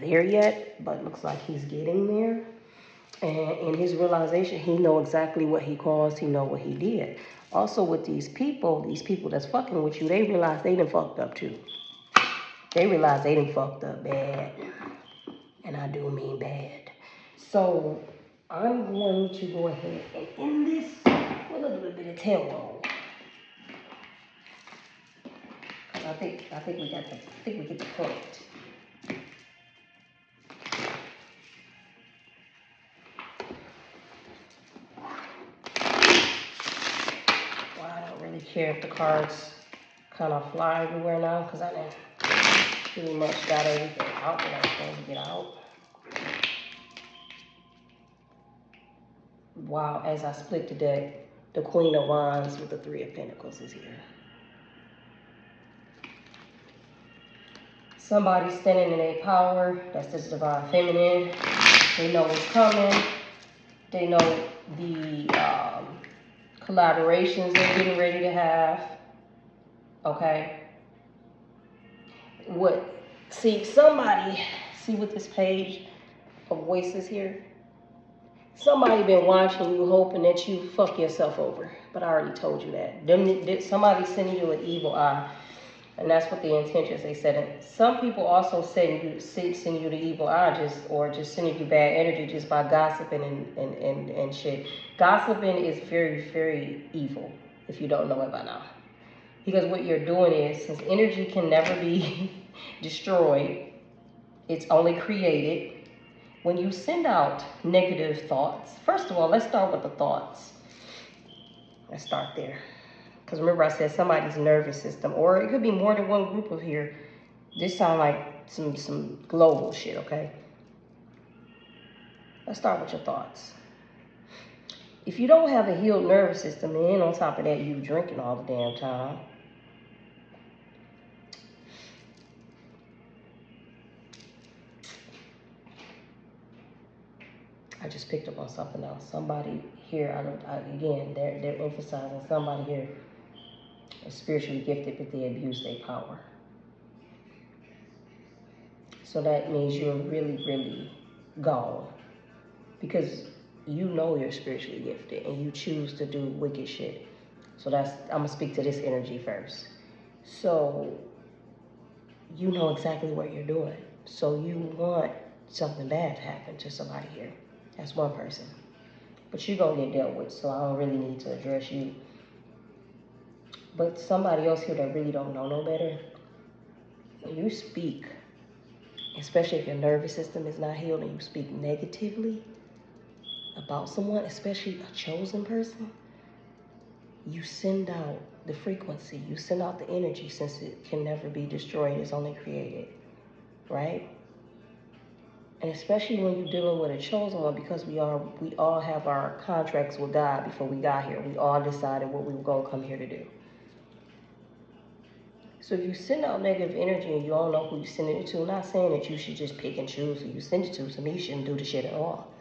there yet, but looks like he's getting there. And in his realization, he know exactly what he caused. He know what he did. Also with these people that's fucking with you, they realize they done fucked up too. They realize they done fucked up bad. And I do mean bad. So I'm going to go ahead and end this with a little bit of tail roll. I think we get the point. Care if the cards kind of fly everywhere now, because I didn't pretty much got everything out that I was supposed to get out. Wow, as I split the deck, the Queen of Wands with the Three of Pentacles is here. Somebody standing in their power, that's this divine feminine. They know what's coming. They know the collaborations they're getting ready to have. Okay. See with this page of voices here? Somebody been watching you hoping that you fuck yourself over. But I already told you that. Somebody sending you an evil eye. And that's what the intentions they set in. Some people also send you the evil eye or just sending you bad energy just by gossiping and shit. Gossiping is very, very evil if you don't know it by now. Because what you're doing is, since energy can never be destroyed, it's only created. When you send out negative thoughts, first of all, let's start with the thoughts. Let's start there. Because remember I said somebody's nervous system, or it could be more than one group of here. This sounds like some global shit, okay? Let's start with your thoughts. If you don't have a healed nervous system, and on top of that, you drinking all the damn time, I just picked up on something else. Somebody here, again, they're emphasizing somebody here is spiritually gifted, but they abuse their power. So that means you're really, really gone. Because you know you're spiritually gifted and you choose to do wicked shit. So I'm going to speak to this energy first. So you know exactly what you're doing. So you want something bad to happen to somebody here. That's one person. But you're going to get dealt with, so I don't really need to address you. But somebody else here that really don't know no better, when you speak, especially if your nervous system is not healed and you speak negatively about someone, especially a chosen person, you send out the frequency, you send out the energy, since it can never be destroyed, it's only created, right? And especially when you're dealing with a chosen one, because we all have our contracts with God before we got here. We all decided what we were going to come here to do. So if you send out negative energy and you don't know who you're sending it to, I'm not saying that you should just pick and choose who you send it to. To me, you shouldn't do the shit at all.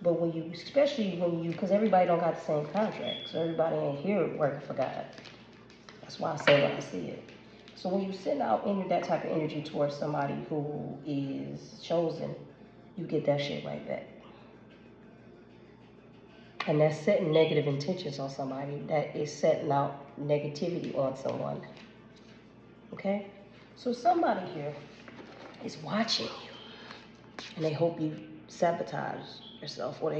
But especially when you, because everybody don't got the same contract, so everybody ain't here working for God. That's why I say what I see it. So when you send out that type of energy towards somebody who is chosen, you get that shit right back. And that's setting negative intentions on somebody. That is setting out negativity on someone. Okay? So somebody here is watching you, and they hope you sabotage yourself, or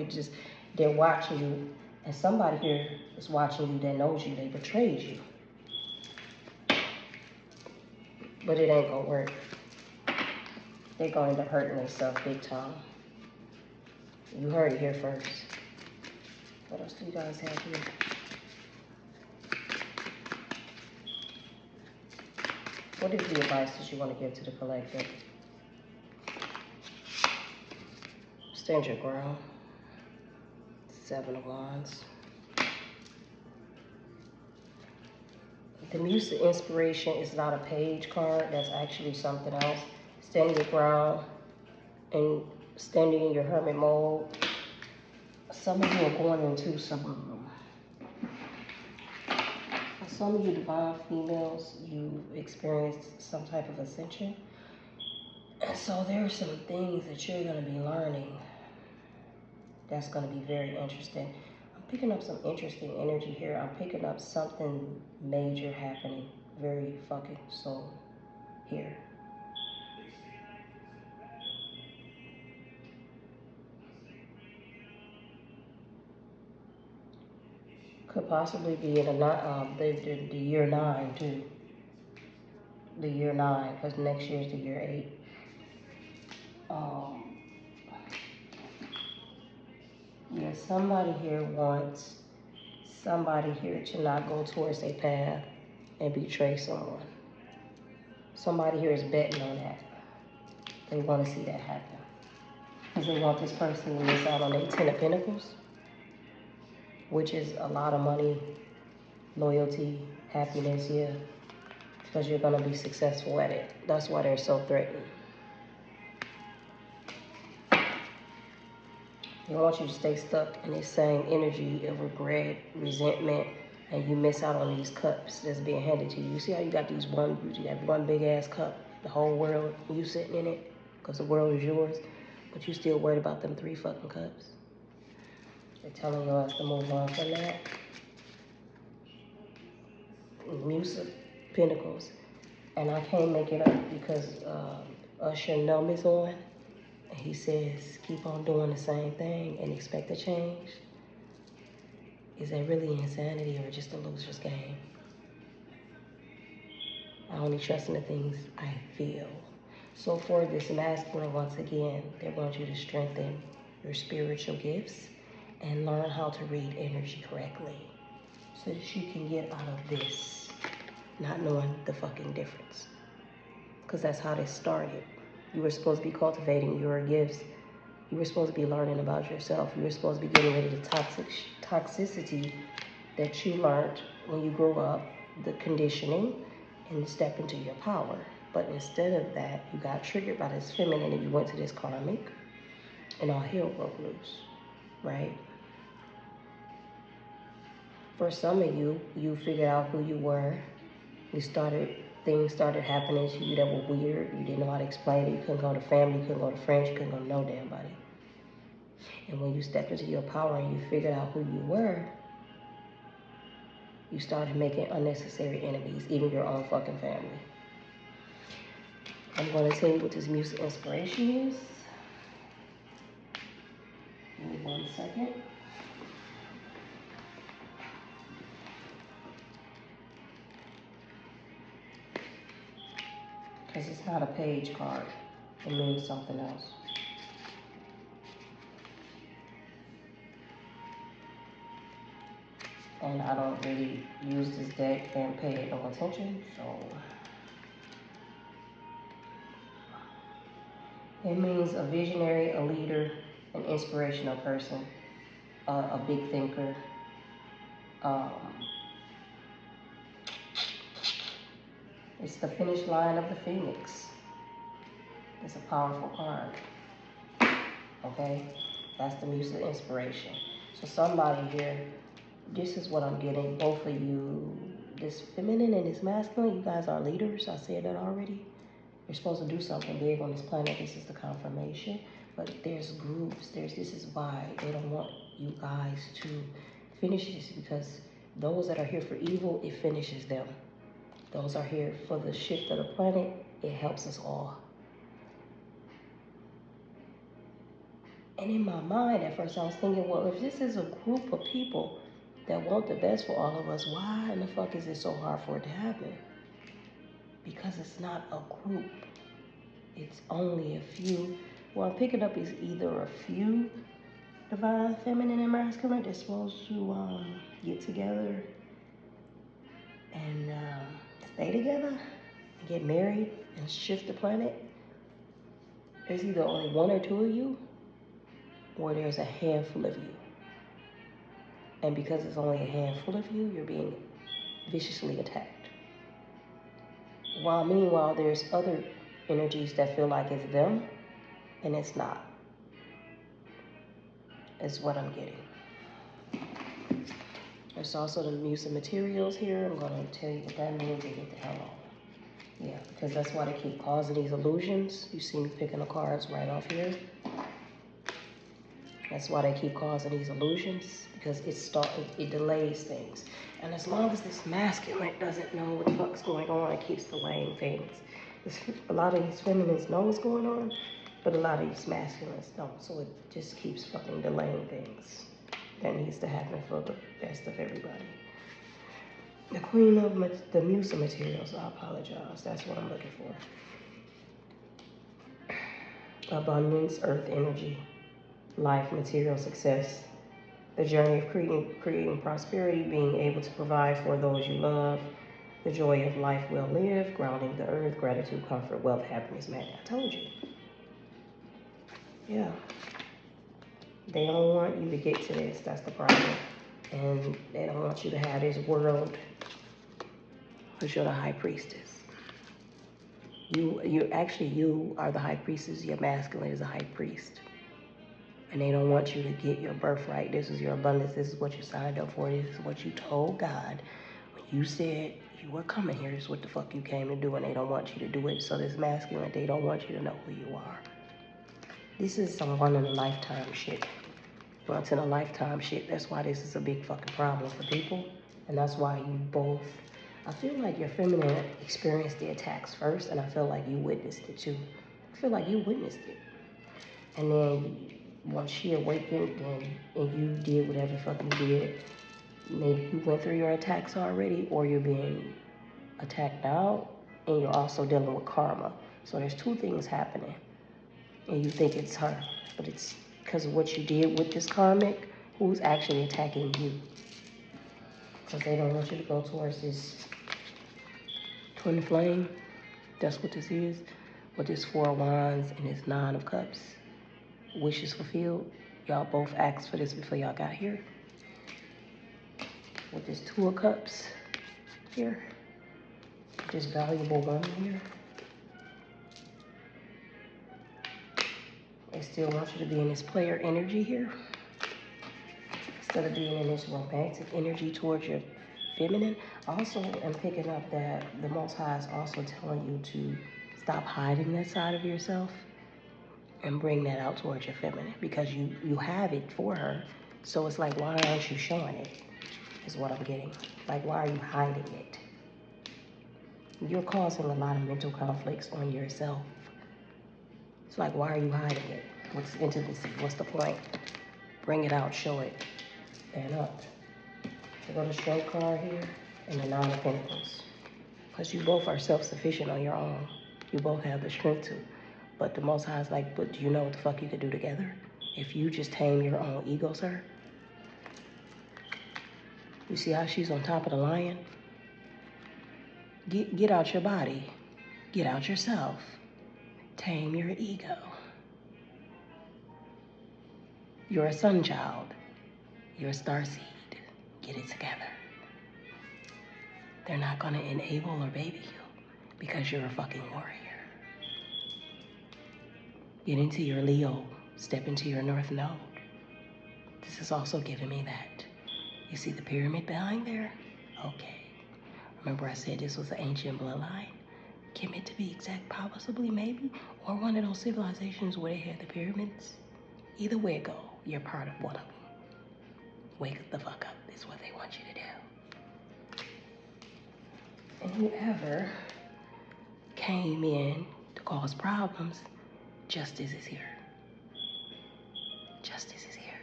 they're watching you, and somebody here is watching you that knows you, they betrayed you. But it ain't gonna work. They're gonna end up hurting themselves big time. You heard it here first. What else do you guys have here? What is the advice that you want to give to the collective? Stand your ground. 7 of Wands. The Muse of Inspiration is not a page card. That's actually something else. Standing your ground and standing in your hermit mode. Some of you are going into some of you divine females, you experienced some type of ascension. And so there are some things that you're going to be learning that's going to be very interesting. I'm picking up some interesting energy here. I'm picking up something major happening very fucking soon here. Could possibly be in the year 9 too. The year 9, because next year is the year 8. Yeah, somebody here wants somebody here to not go towards a path and betray someone. Somebody here is betting on that. They want to see that happen. Because they want this person to miss out on their 10 of Pentacles, which is a lot of money, loyalty, happiness, yeah. Because you're going to be successful at it. That's why they're so threatened. They want you to stay stuck in this same energy of regret, resentment, and you miss out on these cups that's being handed to you. You see how you got you have one big ass cup, the whole world, you sitting in it, because the world is yours, but you still worried about them 3 fucking cups. They're telling us to move on from that. Muse of Pentacles. And I can't make it up because Usher Numb is on. And he says, keep on doing the same thing and expect a change. Is that really insanity or just a loser's game? I only trust in the things I feel. So for this masculine, once again, they want you to strengthen your spiritual gifts and learn how to read energy correctly so that you can get out of this not knowing the fucking difference. Because that's how this started. You were supposed to be cultivating your gifts. You were supposed to be learning about yourself. You were supposed to be getting rid of the toxicity that you learned when you grew up, the conditioning, and step into your power. But instead of that, you got triggered by this feminine and you went to this karmic, and all hell broke loose, right? For some of you, you figured out who you were. Things started happening to you that were weird. You didn't know how to explain it. You couldn't go to family, you couldn't go to friends, you couldn't go to no damn body. And when you stepped into your power and you figured out who you were, you started making unnecessary enemies, even your own fucking family. I'm going to tell you what this music inspiration is. Give me 1 second. Because it's not a page card. It means something else. And I don't really use this deck and pay it no attention, so it means a visionary, a leader, an inspirational person, a big thinker. It's the finish line of the phoenix. It's a powerful card. Okay? That's the music inspiration. So somebody here, this is what I'm getting. Both of you, this feminine and this masculine, you guys are leaders. I said that already. You're supposed to do something big on this planet. This is the confirmation. But there's groups. This is why they don't want you guys to finish this, because those that are here for evil, it finishes them. Those are here for the shift of the planet. It helps us all. And in my mind, at first, I was thinking, well, if this is a group of people that want the best for all of us, why in the fuck is it so hard for it to happen? Because it's not a group. It's only a few. What I'm picking up is either a few divine feminine and masculine that's supposed to get together and stay together and get married and shift the planet. There's either only one or two of you, or there's a handful of you. And because it's only a handful of you, you're being viciously attacked. While meanwhile, there's other energies that feel like it's them, and it's not. Is what I'm getting. There's also the use of materials here. I'm going to tell you what that means and get the hell on. Yeah, because that's why they keep causing these illusions. You see me picking the cards right off here. That's why they keep causing these illusions, because it delays things. And as long as this masculine doesn't know what the fuck's going on, it keeps delaying things. A lot of these feminines know what's going on, but a lot of these masculines don't. So it just keeps fucking delaying things that needs to happen for the best of everybody. The queen of the muse of materials, I apologize. That's what I'm looking for. Abundance, earth energy, life, material success, the journey of creating prosperity, being able to provide for those you love, the joy of life well lived, grounding the earth, gratitude, comfort, wealth, happiness, man. I told you. Yeah. They don't want you to get to this. That's the problem. And they don't want you to have this world, because you're the high priestess. You are the high priestess. Your masculine is a high priest. And they don't want you to get your birthright. This is your abundance. This is what you signed up for. This is what you told God when you said you were coming here. This is what the fuck you came to do, and they don't want you to do it. So this masculine, they don't want you to know who you are. This is some one-in-a-lifetime shit. Once-in-a-lifetime shit. That's why this is a big fucking problem for people. And that's why you both I feel like your feminine experienced the attacks first, and I feel like you witnessed it too. I feel like you witnessed it. And then once she awakened and you did whatever the fuck you did, maybe you went through your attacks already, or you're being attacked now, and you're also dealing with karma. So there's two things happening, and you think it's her, but it's because of what you did with this karmic who's actually attacking you. Because they don't want you to go towards this twin flame. That's what this is. With this Four of Wands and this Nine of Cups. Wishes fulfilled. Y'all both asked for this before y'all got here. With this Two of Cups here. This valuable woman here. They still want you to be in this player energy here. Instead of being in this romantic energy towards your feminine. Also, I'm picking up that the Most High is also telling you to stop hiding that side of yourself and bring that out towards your feminine, because you have it for her. So it's like, why aren't you showing it, is what I'm getting. Like, why are you hiding it? You're causing a lot of mental conflicts on yourself. It's like, why are you hiding it? What's intimacy? What's the point? Bring it out, show it. Stand up. So go to Strength card here and the Nine of Pentacles. Because you both are self-sufficient on your own. You both have the strength to. But the Most High is like, but do you know what the fuck you could do together? If you just tame your own ego, sir. You see how she's on top of the lion? Get out your body. Get out yourself. Tame your ego. You're a sun child. You're a starseed. Get it together. They're not gonna enable or baby you because you're a fucking warrior. Get into your Leo. Step into your North Node. This is also giving me that. You see the pyramid behind there? Okay. Remember I said this was an ancient bloodline? Kemet to be exact, possibly, maybe? Or one of those civilizations where they had the pyramids? Either way it go, you're part of one of them. Wake the fuck up is what they want you to do. And whoever came in to cause problems, justice is here. Justice is here.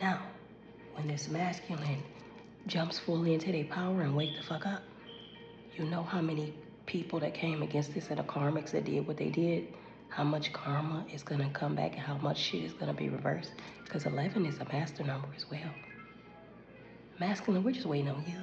Now, when this masculine jumps fully into their power and wake the fuck up, you know how many people that came against this and the karmics that did what they did, how much karma is gonna come back and how much shit is gonna be reversed. Because 11 is a master number as well. Masculine, we're just waiting on you.